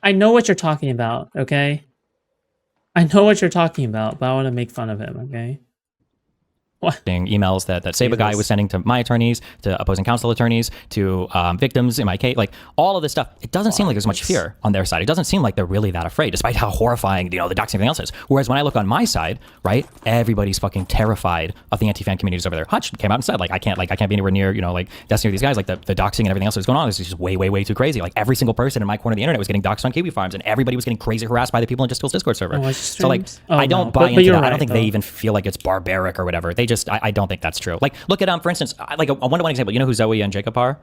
I know what you're talking about, okay? I know what you're talking about, but I want to make fun of him, okay? What? Emails that Saba guy was sending to my attorneys, to opposing counsel attorneys, to victims in my case, like all of this stuff. It doesn't seem like there's much fear on their side. It doesn't seem like they're really that afraid, despite how horrifying, the doxing and everything else is. Whereas when I look on my side, right, everybody's fucking terrified of the anti-fan communities over there. Hutch came out and said, like, I can't be anywhere near, like Destiny or these guys, like the doxing and everything else that was going on is just way too crazy. Like every single person in my corner of the internet was getting doxed on Kiwi Farms, and everybody was getting crazy harassed by the people in Just Skill's Discord server. So like, I don't buy into that. Right, I don't think they even feel like it's barbaric or whatever. They just, I don't think that's true. Like, look at for instance, like a one-to-one example. You know who Zoe and Jacob are?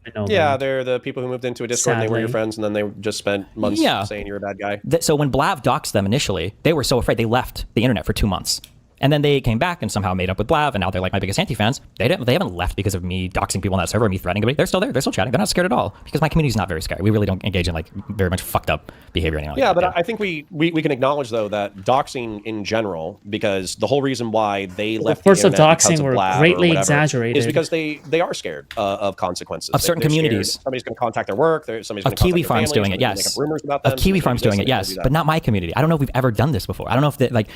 I know yeah, they're the people who moved into a Discord. Sadly. And they were your friends, and then they just spent months saying you're a bad guy. So when Blav doxed them initially, they were so afraid they left the internet for 2 months. And then they came back and somehow made up with Blav, and now they're like my biggest anti-fans. They haven't left because of me doxing people on that server, me threatening anybody. They're still there. They're still chatting. They're not scared at all because my community's not very scared. We really don't engage in like very much fucked up behavior anymore. Yeah, but I think we can acknowledge though that doxing in general, because the whole reason why they left the internet doxing were greatly exaggerated is because they are scared of consequences of certain communities. Somebody's going to contact their work. Somebody's going to contact Kiwi their Farms family, doing it. Yes. Make up rumors about them. Of Kiwi Farms doing it. Yes, but not my community. I don't know if we've ever done this before. I don't know if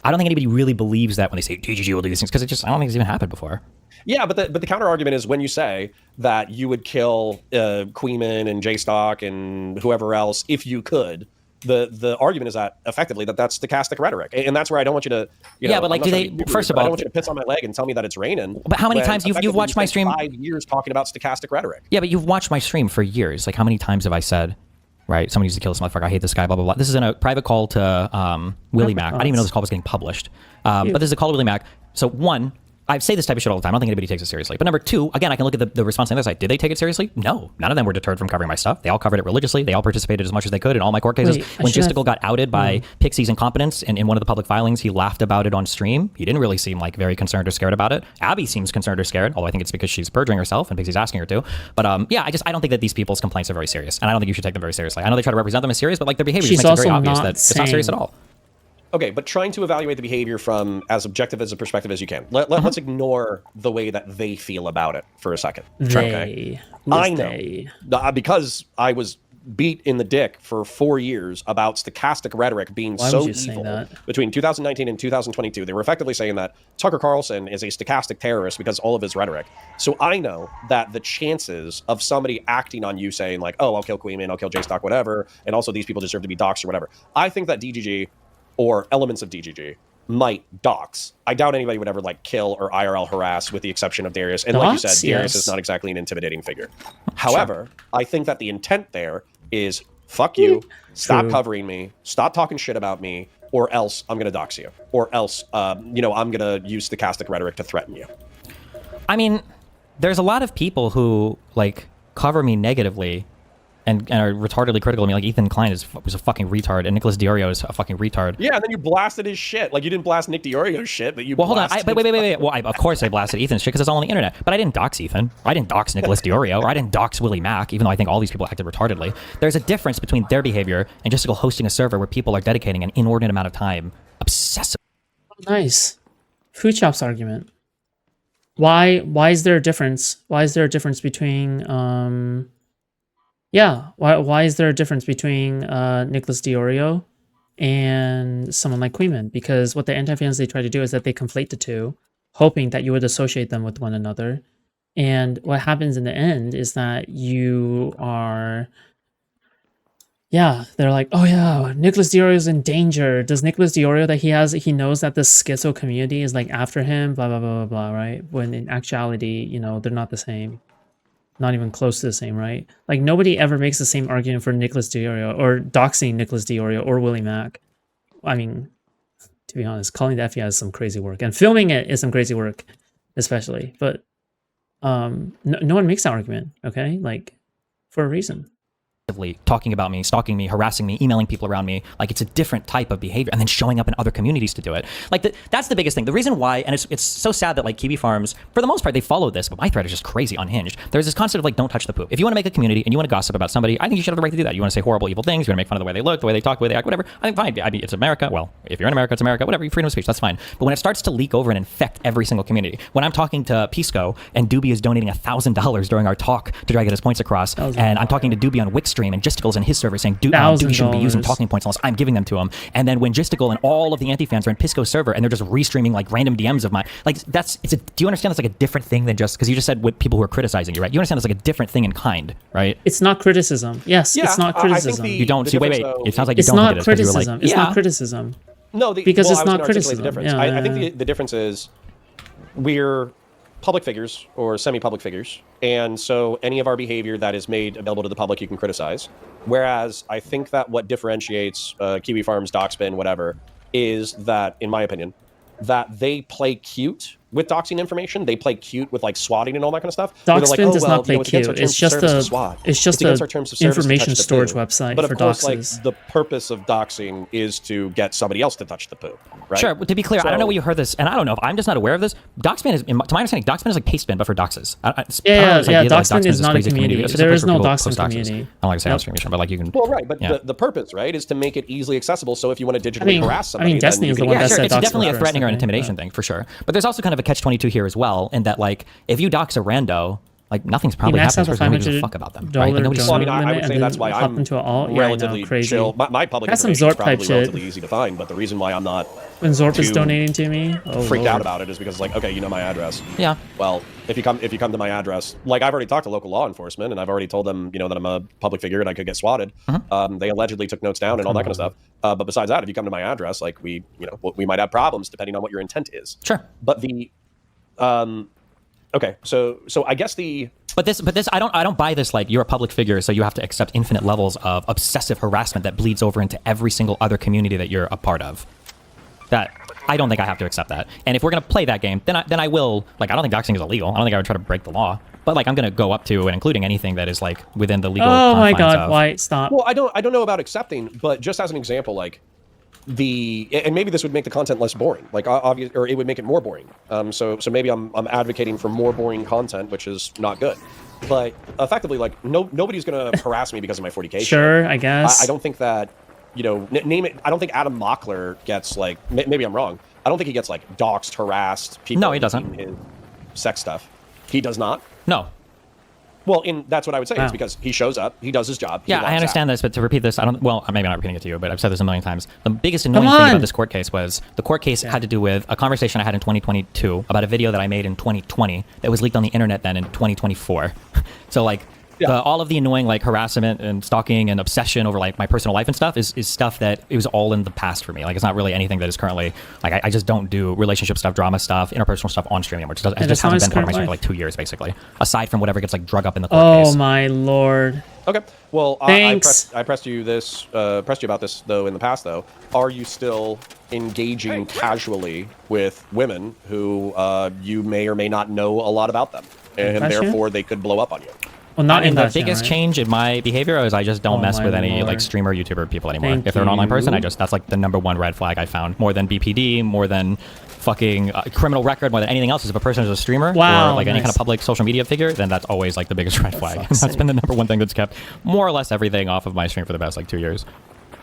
I don't think anybody really believes that when they say DGG will do these things, because I don't think it's even happened before. Yeah, but the counter argument is when you say that you would kill Queeman and J-Stock and whoever else if you could, the argument is that effectively that's stochastic rhetoric, and that's where I don't want you to. But like, do they? First of all, I don't want you to piss on my leg and tell me that it's raining. But how many times you've watched my stream? 5 years talking about stochastic rhetoric. Yeah, but you've watched my stream for years. Like, how many times have I said? Right, someone needs to kill this motherfucker. I hate this guy. Blah blah blah. This is in a private call to Willie Mac. I didn't even know this call was getting published. But this is a call to Willie Mac. So one, I say this type of shit all the time. I don't think anybody takes it seriously. But number two, again, I can look at the response on the other side. Did they take it seriously? No. None of them were deterred from covering my stuff. They all covered it religiously. They all participated as much as they could in all my court cases. When Gisticle got outed by Pixie's incompetence in one of the public filings, he laughed about it on stream. He didn't really seem like very concerned or scared about it. Abby seems concerned or scared, although I think it's because she's perjuring herself and Pixie's asking her to. But I don't think that these people's complaints are very serious. And I don't think you should take them very seriously. I know they try to represent them as serious, but like their behavior just makes it very obvious that it's not serious at all. Okay, but trying to evaluate the behavior from as objective as a perspective as you can. Let's ignore the way that they feel about it for a second. Okay. I know because I was beat in the dick for 4 years about stochastic rhetoric being so evil between 2019 and 2022. They were effectively saying that Tucker Carlson is a stochastic terrorist because all of his rhetoric. So I know that the chances of somebody acting on you saying like, oh, I'll kill Queeman, I'll kill J-Stock, whatever, and also these people deserve to be doxxed or whatever. I think that DGG or elements of DGG might dox. I doubt anybody would ever like kill or IRL harass, with the exception of Darius. And like you said, Darius is not exactly an intimidating figure. However, I think that the intent there is fuck you, stop covering me, stop talking shit about me, or else I'm gonna dox you, or else I'm gonna use stochastic rhetoric to threaten you. I mean, there's a lot of people who like cover me negatively and are retardedly critical of me. Like Ethan Klein was a fucking retard, and Nicholas Diorio is a fucking retard. Yeah, and then you blasted his shit. Like, you didn't blast Nick Diorio's shit, but you hold on. Wait. Well, of course I blasted Ethan's shit because it's all on the internet. But I didn't dox Ethan. I didn't dox Nicholas Diorio, or I didn't dox Willie Mac, even though I think all these people acted retardedly. There's a difference between their behavior and just hosting a server where people are dedicating an inordinate amount of time obsessively. Nice. Foodshops argument. Why is there a difference? Why is there a difference between why is there a difference between Nicholas Diorio and someone like Queeman? Because what the anti-fans they try to do is that they conflate the two, hoping that you would associate them with one another. And what happens in the end is that you are, yeah, they're like, oh yeah, Nicholas Diorio's in danger. Does Nicholas Diorio that he knows that the schizo community is like after him, blah, blah, blah, blah, blah, right? When in actuality, you know, they're not the same. Not even close to the same, right? Like nobody ever makes the same argument for Nicholas Diorio or doxing Nicholas Diorio or Willie Mack. I mean, to be honest, calling the FBI is some crazy work, and filming it is some crazy work, especially. But no one makes that argument, okay? Like, for a reason. Talking about me, stalking me, harassing me, emailing people around me. Like, it's a different type of behavior, and then showing up in other communities to do it. Like, that's the biggest thing. The reason why, and it's so sad that like Kiwi Farms, for the most part, they follow this, but my thread is just crazy unhinged. There's this concept of like, don't touch the poop. If you want to make a community and you want to gossip about somebody, I think you should have the right to do that. You want to say horrible, evil things. You want to make fun of the way they look, the way they talk, the way they act, whatever. I think fine. I mean, it's America. Well, if you're in America, it's America. Whatever. Freedom of speech. That's fine. But when it starts to leak over and infect every single community, when I'm talking to Pisco and Doobie is donating $1,000 during our talk to try to get his points across, and I'm talking to Doobie on Wixstream and Gisticles and his server saying Doobie shouldn't be using talking points unless I'm giving them to him. And then when Gisticle and all of the anti-fans are in Pisco's server and they're just restreaming like random DMs of mine, like do you understand that's like a different thing than just, because you just said with people who are criticizing you, right? You understand that's like a different thing in kind, right? It's not criticism. Yes, yeah, it's not criticism. You don't see, wait, it sounds like you it's don't not think it is. Criticism. Like, it's not criticism. No, because it's not criticism. Yeah, I think the difference is we're public figures or semi-public figures, and so any of our behavior that is made available to the public you can criticize. Whereas I think that what differentiates Kiwi Farms, Doxxing, whatever, is that, in my opinion, that they play cute with doxing information. They play cute with like swatting and all that kind of stuff. Doxxing does not play cute. It's just a information storage website but for of course, doxes. like, the purpose of doxing is to get somebody else to touch the poo, right? Sure, but to be clear, I don't know where you heard this, and I don't know if I'm just not aware of this. Doxman is, to my understanding, Doxman is like Pastebin, but for doxes. Yeah, Doxman is not a community. There is no Doxing community. I don't like to say doxing, but like you can. Well, right, but the purpose, right, is to make it easily accessible. So if you want to digitally harass somebody, I mean, Destiny is the one that said it's definitely a threatening or intimidation thing for sure. But there's also kind of a catch-22 here as well, in that like if you dox a rando, like nothing's probably happening because nobody gives a fuck about them, right? Like, well, I mean, I would say that's why I'm relatively chill. My public information is probably relatively easy to find, but the reason why I'm not when Zorp is donating to me, freaked out about it is because like, okay, you know my address. Yeah. Well, if you come to my address, like I've already talked to local law enforcement and I've already told them, you know, that I'm a public figure and I could get swatted. They allegedly took notes down and all that kind of stuff. But besides that, if you come to my address, like we might have problems depending on what your intent is. Sure. But the okay, so I guess But this, I don't buy this. Like, you're a public figure, so you have to accept infinite levels of obsessive harassment that bleeds over into every single other community that you're a part of. That I don't think I have to accept that. And if we're gonna play that game, then I will. Like, I don't think doxing is illegal. I don't think I would try to break the law. But like, I'm gonna go up to and including anything that is like within the legal. Oh my God! Of, why stop? Well, I don't know about accepting, but just as an example, like. And maybe this would make the content less boring, like obvious, or it would make it more boring. So maybe I'm advocating for more boring content, which is not good. But effectively, like nobody's gonna harass me because of my 40K. Sure, I guess. I don't think that, you know, name it. I don't think Adam Mockler gets like. Maybe I'm wrong. I don't think he gets like doxed, harassed. People. No, he doesn't. His sex stuff. He does not. No. Well, that's what I would say. It's because he shows up, he does his job. Yeah, I understand this, but to repeat this, well, I'm maybe not repeating it to you, but I've said this a million times. The biggest annoying thing about this court case was the court case had to do with a conversation I had in 2022 about a video that I made in 2020 that was leaked on the internet then in 2024. So like, all of the annoying like harassment and stalking and obsession over like my personal life and stuff is stuff that it was all in the past for me. Like, it's not really anything that is currently like I just don't do relationship stuff, drama stuff, interpersonal stuff on stream anymore. It just hasn't been part of my stream for like 2 years basically. Aside from whatever gets like drug up in the court case. Oh my lord. Okay. Well, thanks. I pressed you about this though in the past though. Are you still engaging casually with women who you may or may not know a lot about them, and therefore they could blow up on you? Well, not in the biggest change in my behavior is I just don't mess with any like streamer, YouTuber people anymore. If they're an online person, that's like the #1 red flag I found. More than BPD, more than fucking criminal record, more than anything else. Is if a person is a streamer or like any kind of public social media figure, then that's always like the biggest red flag. That's been the #1 thing that's kept more or less everything off of my stream for the past like 2 years.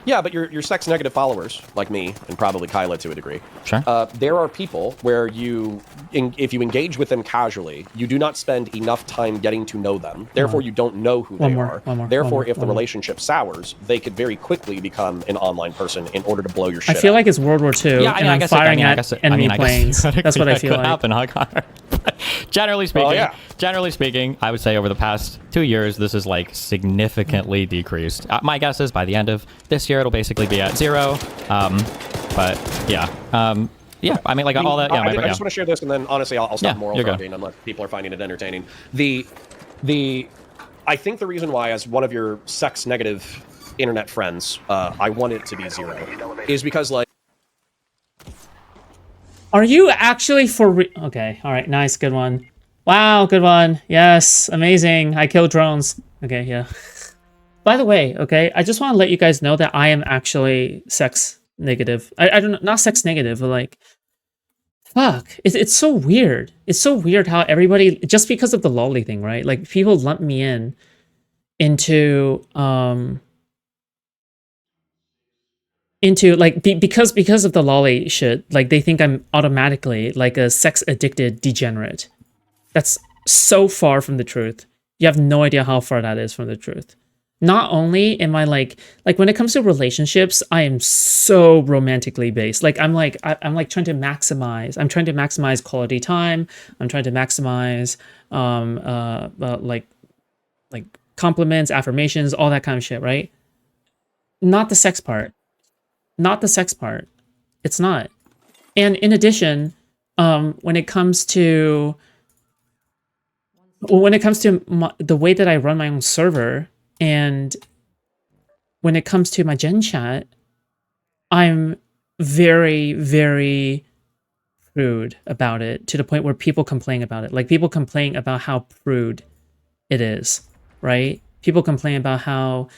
Yeah, but your sex negative followers, like me, and probably Kyla to a degree. Sure. There are people where if you engage with them casually, you do not spend enough time getting to know them. Therefore, you don't know who they are. Therefore, if the relationship sours, they could very quickly become an online person in order to blow your shit. I feel like it's World War II, and I'm firing at enemy planes. That's what I feel like. Happen, huh, Connor? Generally speaking, yeah. generally speaking, I would say over the past 2 years, this is like significantly decreased. My guess is by the end of this year, it'll basically be at 0. But yeah, yeah. I mean, like all that. Yeah, I just want to share this, and then honestly, I'll stop moral you're voting unless people are finding it entertaining. I think the reason why, as one of your sex negative internet friends, I want it to be 0, is because like. Are you actually okay, alright, nice, good one. Wow, good one. Yes, amazing. I kill drones. Okay, yeah. By the way, okay, I just want to let you guys know that I am actually sex negative. I don't know, not sex negative, but like, fuck. It's so weird. It's so weird how everybody, just because of the lolly thing, right? Like, people lump me into like because of the lolly shit, like they think I'm automatically like a sex addicted degenerate. That's so far from the truth. You have no idea how far that is from the truth. Not only am I like when it comes to relationships, I am so romantically based. Like I'm trying to maximize. I'm trying to maximize quality time. I'm trying to maximize like compliments, affirmations, all that kind of shit, right? Not the sex part. Not the sex part. It's not. And in addition, when it comes to the way that I run my own server, and when it comes to my Gen Chat, I'm very, very prude about it, to the point where people complain about it. Like, people complain about how prude it is, right? People complain about how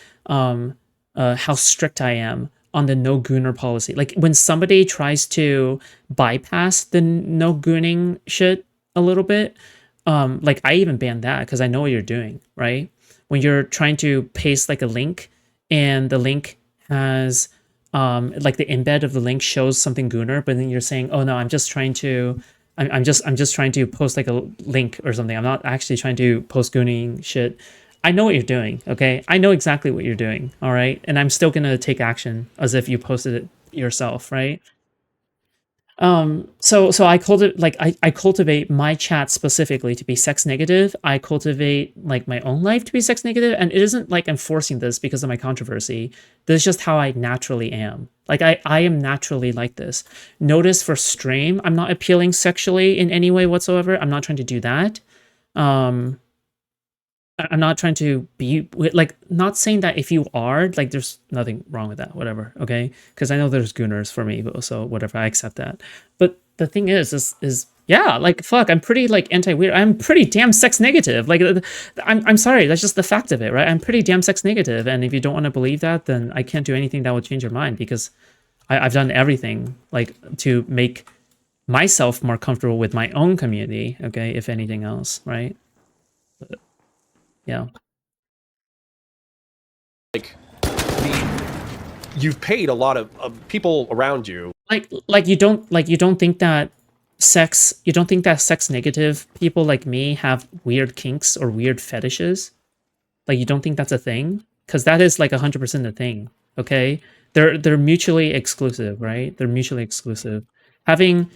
strict I am on the no gooner policy. Like, when somebody tries to bypass the no gooning shit a little bit, like I even ban that because I know what you're doing, right? When you're trying to paste like a link and the link has like the embed of the link shows something gooner, but then you're saying, oh no, I'm just trying to post like a link or something. I'm not actually trying to post gooning shit. I know what you're doing, okay? I know exactly what you're doing, all right? And I'm still gonna take action as if you posted it yourself, right? So I cultivate my chat specifically to be sex negative. I cultivate like my own life to be sex negative, and it isn't like I'm forcing this because of my controversy. This is just how I naturally am. Like I am naturally like this. Notice for stream, I'm not appealing sexually in any way whatsoever. I'm not trying to do that. I'm not trying to be like, not saying that if you are, like, there's nothing wrong with that, whatever, okay? Because I know there's gooners for me, so whatever, I accept that. But the thing is yeah, like, fuck, I'm pretty like anti-weird. I'm pretty damn sex negative. Like, I'm sorry, that's just the fact of it, right? I'm pretty damn sex negative, and if you don't want to believe that, then I can't do anything that will change your mind, because I've done everything like to make myself more comfortable with my own community, okay? If anything else, right? But, yeah. Like, you've paid a lot of people around you. Like you don't think that sex negative people like me have weird kinks or weird fetishes? Like, you don't think that's a thing? Because that is like 100% a thing. Okay, they're mutually exclusive, right? They're mutually exclusive. Having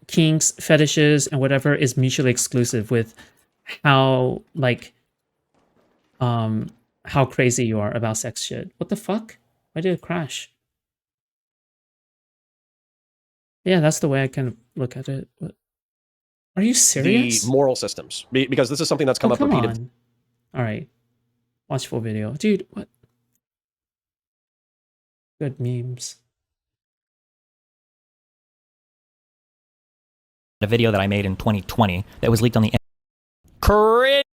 kinks, fetishes, and whatever is mutually exclusive with how like how crazy you are about sex shit. What the fuck? Why did it crash? Yeah, that's the way I kind of look at it. What? Are you serious? The moral systems, because this is something that's come up repeatedly. All right, watch full video, dude. What? Good memes. A video that I made in 2020 that was leaked on the cringe.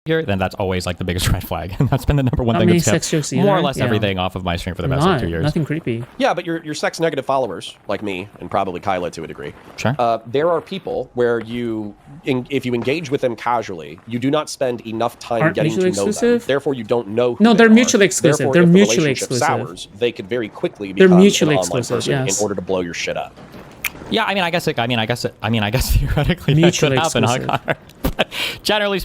Then that's always like the biggest red flag, and that's been the number one thing that's kept more or less everything off of my stream for the past like 2 years. Nothing creepy. Yeah, but your sex negative followers, like me, and probably Kyla to a degree. Sure. There are people where if you engage with them casually, you do not spend enough time getting to know them. Therefore, you don't know who they're mutually exclusive. Therefore, they're if mutually the exclusive. Sours, they could very quickly become an online person in order to blow your shit up. Yeah, I mean, I guess theoretically mutually that could happen, huh, Connor? But generally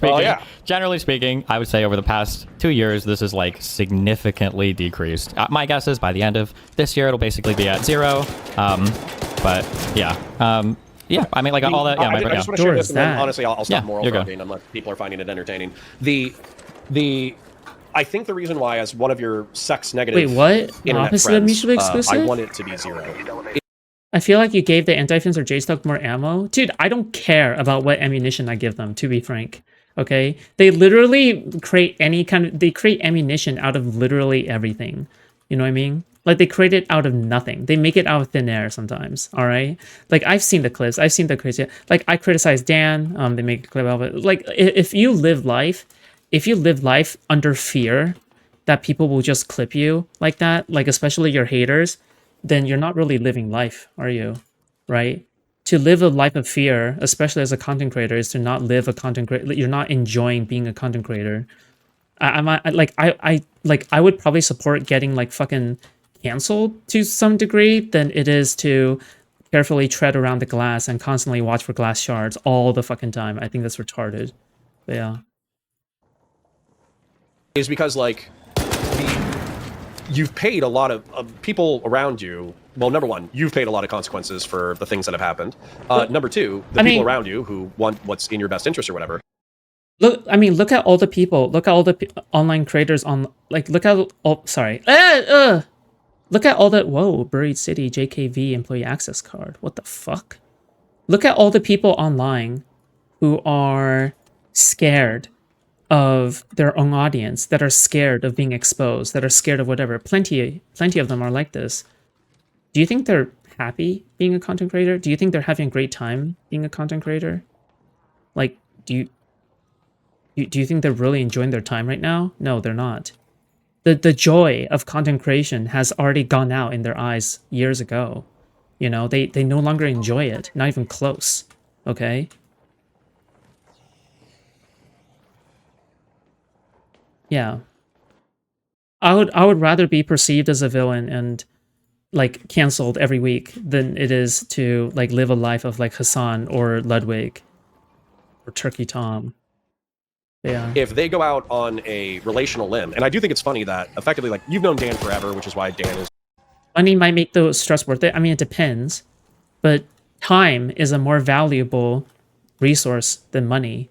speaking, I would say over the past 2 years, this is like significantly decreased. My guess is by the end of this year, it'll basically be at 0. But yeah, Yeah, I mean, like all that. Yeah, I just want to share this, and then honestly, I'll stop moral you're therapy unless people are finding it entertaining. I think the reason why, as one of your sex negative internet friends, I want it to be 0. I feel like you gave the anti-fins or J-Stock more ammo. Dude, I don't care about what ammunition I give them, to be frank. Okay? They literally create they create ammunition out of literally everything. You know what I mean? Like, they create it out of nothing. They make it out of thin air sometimes, all right? Like, I've seen the clips. I've seen the crazy... Like, I criticize Dan. They make a clip out of it. Like, if you live life under fear that people will just clip you like that, like, especially your haters, then you're not really living life, are you? Right? To live a life of fear, especially as a content creator, is to not live a content creator. You're not enjoying being a content creator. I would probably support getting like fucking canceled to some degree than it is to carefully tread around the glass and constantly watch for glass shards all the fucking time. I think that's retarded. But yeah. Is because like you've paid a lot of people around you. Well, number one, you've paid a lot of consequences for the things that have happened. Number two, the people around you who want what's in your best interest or whatever. Look at all the people. Look at all the online creators on. Like, look at. Oh, sorry. Look at all the. Whoa, Buried City JKV employee access card. What the fuck? Look at all the people online who are scared of their own audience, that are scared of being exposed, that are scared of whatever. Plenty of them are like this. Do you think they're happy being a content creator? Do you think they're having a great time being a content creator? Like, do you think they're really enjoying their time right now? No, they're not. The joy of content creation has already gone out in their eyes years ago. You know, they no longer enjoy it, not even close. Okay? Yeah. I would rather be perceived as a villain and like canceled every week than it is to like live a life of like Hassan or Ludwig or Turkey Tom. Yeah. If they go out on a relational limb, and I do think it's funny that effectively, like, you've known Dan forever, which is why Dan is... Money might make the stress worth it. I mean, it depends. But time is a more valuable resource than money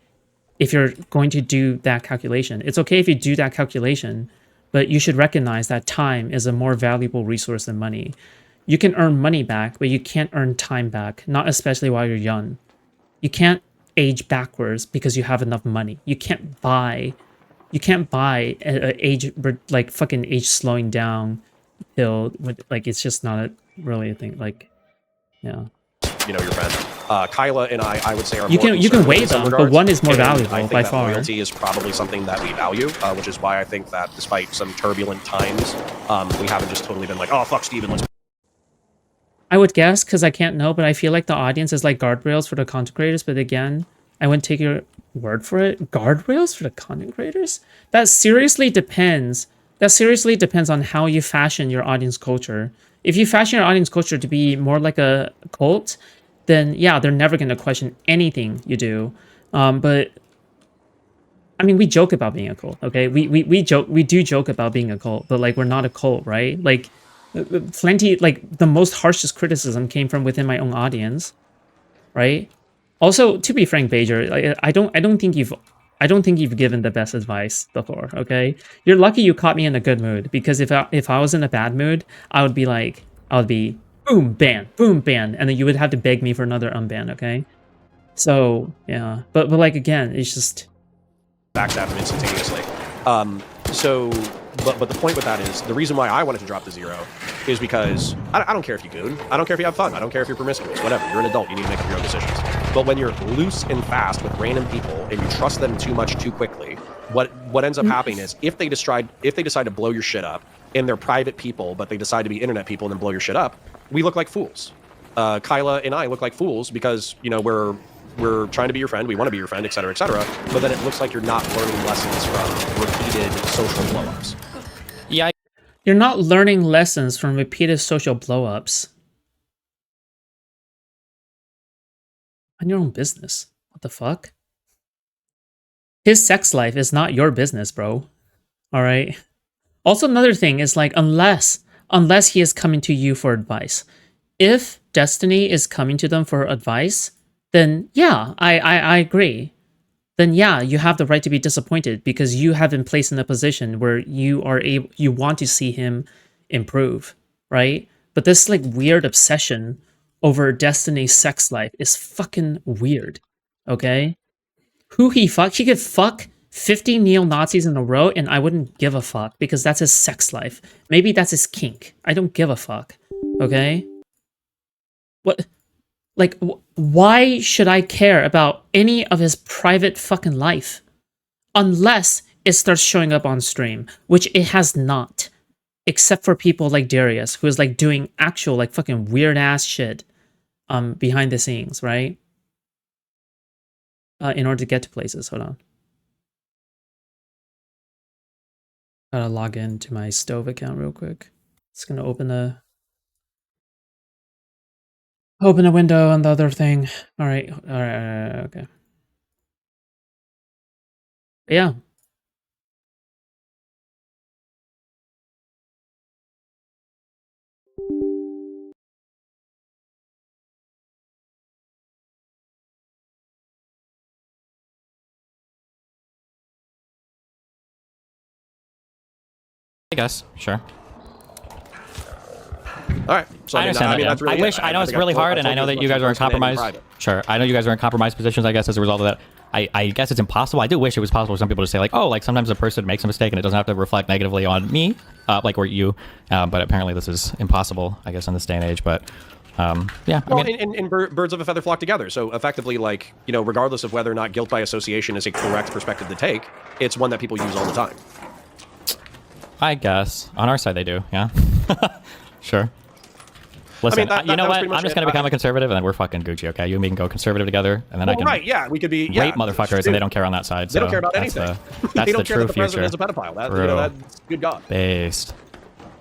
if you're going to do that calculation. It's okay if you do that calculation, but you should recognize that time is a more valuable resource than money. You can earn money back, but you can't earn time back, not especially while you're young. You can't age backwards because you have enough money. You can't buy a age, like, fucking age slowing down pill. Like, it's just not really a thing. Like, yeah. You know, your friend. Kyla and I would say, are you can weigh them, but one is more valuable by far. Loyalty is probably something that we value, which is why I think that despite some turbulent times, we haven't just totally been like, oh, fuck Steven, let's... I would guess, because I can't know, but I feel like the audience is like guardrails for the content creators, but again, I wouldn't take your word for it. Guardrails for the content creators? That seriously depends. That seriously depends on how you fashion your audience culture. If you fashion your audience culture to be more like a cult, then yeah, they're never going to question anything you do. But I mean, we joke about being a cult, okay? We do joke about being a cult, but like, we're not a cult, right? Like, plenty, like, the most harshest criticism came from within my own audience, right? Also, to be frank, Bajer, I don't think you've given the best advice before, okay? You're lucky you caught me in a good mood, because if I was in a bad mood, I would be boom ban, and then you would have to beg me for another unban, okay? So yeah, but like, again, it's just backstab him instantaneously. But the point with that is, the reason why I wanted to drop to 0 is because I don't care if you goon, I don't care if you have fun, I don't care if you're promiscuous, whatever. You're an adult, you need to make up your own decisions. But when you're loose and fast with random people and you trust them too much too quickly, what ends up happening is, if they decide to blow your shit up, and they're private people, but they decide to be internet people and then blow your shit up, we look like fools. Kyla and I look like fools because, you know, we're trying to be your friend, we want to be your friend, etc., etc. But then it looks like you're not learning lessons from repeated social blowups. Yeah, you're not learning lessons from repeated social blowups. On your own business. What the fuck? His sex life is not your business, bro. All right. Also, another thing is, like, unless he is coming to you for advice, if Destiny is coming to them for advice, then yeah, I agree. Then yeah, you have the right to be disappointed because you have been placed in a position where you are able, you want to see him improve, right? But this like weird obsession over Destiny's sex life is fucking weird. Okay? Who he fuck? He could fuck 50 neo-Nazis in a row and I wouldn't give a fuck because that's his sex life. Maybe that's his kink. I don't give a fuck. Okay? What? Like, why should I care about any of his private fucking life? Unless it starts showing up on stream, which it has not. Except for people like Darius, who is like doing actual like fucking weird ass shit behind the scenes, right? In order to get to places. Hold on. Gotta log into my Stove account real quick. It's gonna open a window on the other thing. All right, okay. Yeah. I guess, sure. All right. So I understand that. Yeah. that's really I know it's really hard, and I know that you guys are in compromised. Sure, I know you guys are in compromised positions. I guess as a result of that, I guess it's impossible. I do wish it was possible for some people to say like, oh, like sometimes a person makes a mistake and it doesn't have to reflect negatively on me, like or you. But apparently this is impossible, I guess, in this day and age. But yeah. Well, I mean, and birds of a feather flock together. So effectively, like, you know, regardless of whether or not guilt by association is a correct perspective to take, it's one that people use all the time. I guess on our side they do. Yeah. Sure. Listen, you know what? I'm just going to become a conservative, and then we're fucking Gucci, okay? You and me can go conservative together, and then I can we could be rape motherfuckers, and they don't care on that side. They don't care about anything. That's they don't the care true that the president future. is a pedophile. That's good God. Based.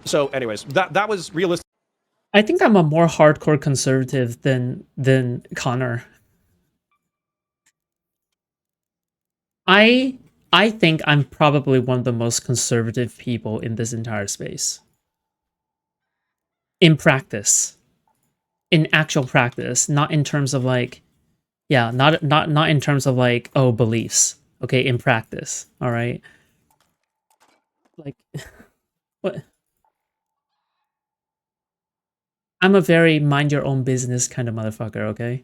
So, anyways, that was realistic. I think I'm a more hardcore conservative than Connor. I think I'm probably one of the most conservative people in this entire space. In practice. In actual practice, not in terms of like, yeah, not in terms of like, oh, beliefs. Okay, in practice. All right. Like, what? I'm a very mind your own business kind of motherfucker, okay?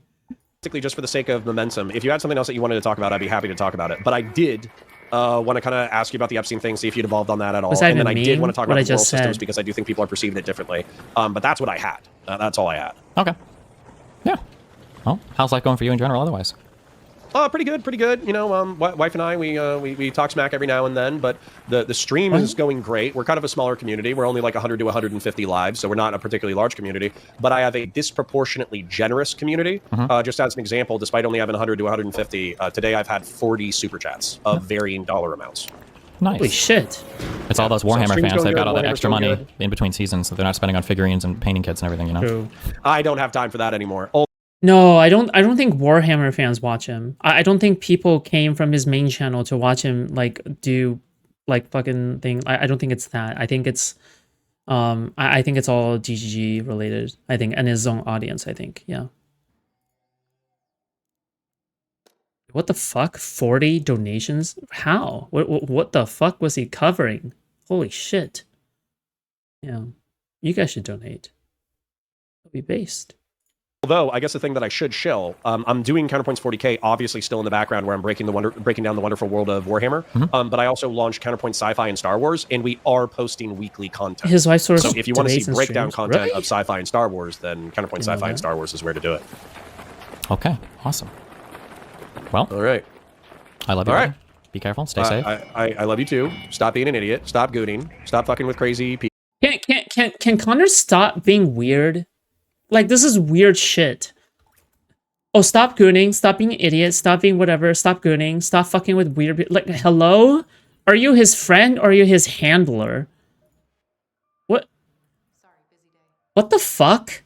Just for the sake of momentum, if you had something else that you wanted to talk about, I'd be happy to talk about it. But I did want to kind of ask you about the Epstein thing, see if you'd evolved on that at all. And then I did want to talk about the moral systems because I do think people are perceiving it differently. But that's what I had. That's all I had. Okay. Yeah. Well, how's life going for you in general otherwise? Pretty good, pretty good. You know, wife and I, we talk smack every now and then, but the stream is going great. We're kind of a smaller community. We're only like 100 to 150 lives, so we're not a particularly large community. But I have a disproportionately generous community. Just as an example, despite only having 100 to 150, today I've had 40 super chats of varying dollar amounts. Nice. Holy shit. It's all those Warhammer fans. They've got all that extra money in between seasons, so they're not spending on figurines and painting kits and everything, you know? True. I don't have time for that anymore. No, I don't think Warhammer fans watch him. I don't think people came from his main channel to watch him like do like fucking thing. I don't think it's that. I think it's I think it's all GGG related. I think, and his own audience, I think. Yeah. What the fuck? 40 donations? How? What the fuck was he covering? Holy shit. Yeah. You guys should donate. It'll be based. Although, I guess the thing that I should shill, I'm doing Counterpoints 40K, obviously still in the background where I'm breaking down the wonderful world of Warhammer. But I also launched Counterpoints Sci-Fi and Star Wars, and we are posting weekly content. His wife source. So if you want to see breakdown content of Sci-Fi and Star Wars, then Counterpoints Sci-Fi and Star Wars is where to do it. Okay, awesome. Well, all right. I love you. All right. Be careful. Stay safe. I love you too. Stop being an idiot. Stop gooting. Stop fucking with crazy people. Can Connor stop being weird? Like, this is weird shit. Oh, stop gooning. Stop being an idiot. Stop being whatever. Stop gooning. Stop fucking with weird people. Like, hello? Are you his friend or are you his handler? What? Sorry, busy day. What the fuck?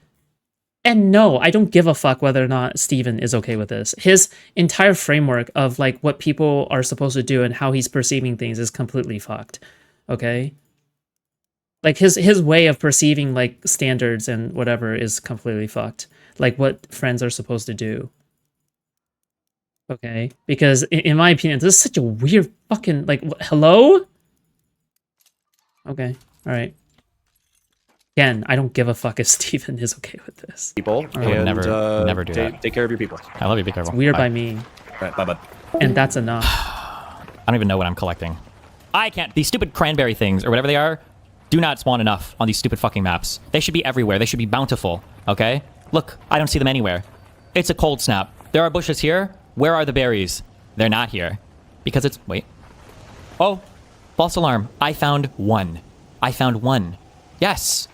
And no, I don't give a fuck whether or not Steven is okay with this. His entire framework of, like, what people are supposed to do and how he's perceiving things is completely fucked. Okay? Like his way of perceiving like standards and whatever is completely fucked. Like what friends are supposed to do. Okay, because in my opinion, this is such a weird fucking like. Hello. Okay, all right. Again, I don't give a fuck if Steven is okay with this. People I would and never do that. Take care of your people. I love you. Be careful. It's weird Bye. by me. All right, bye, bud. And that's enough. I don't even know what I'm collecting. I can't. These stupid cranberry things or whatever they are, do not spawn enough on these stupid fucking maps. They should be everywhere. They should be bountiful. Okay? Look, I don't see them anywhere. It's a cold snap. There are bushes here. Where are the berries? They're not here. Because it's... Wait. Oh. False alarm. I found one. I found one. Yes.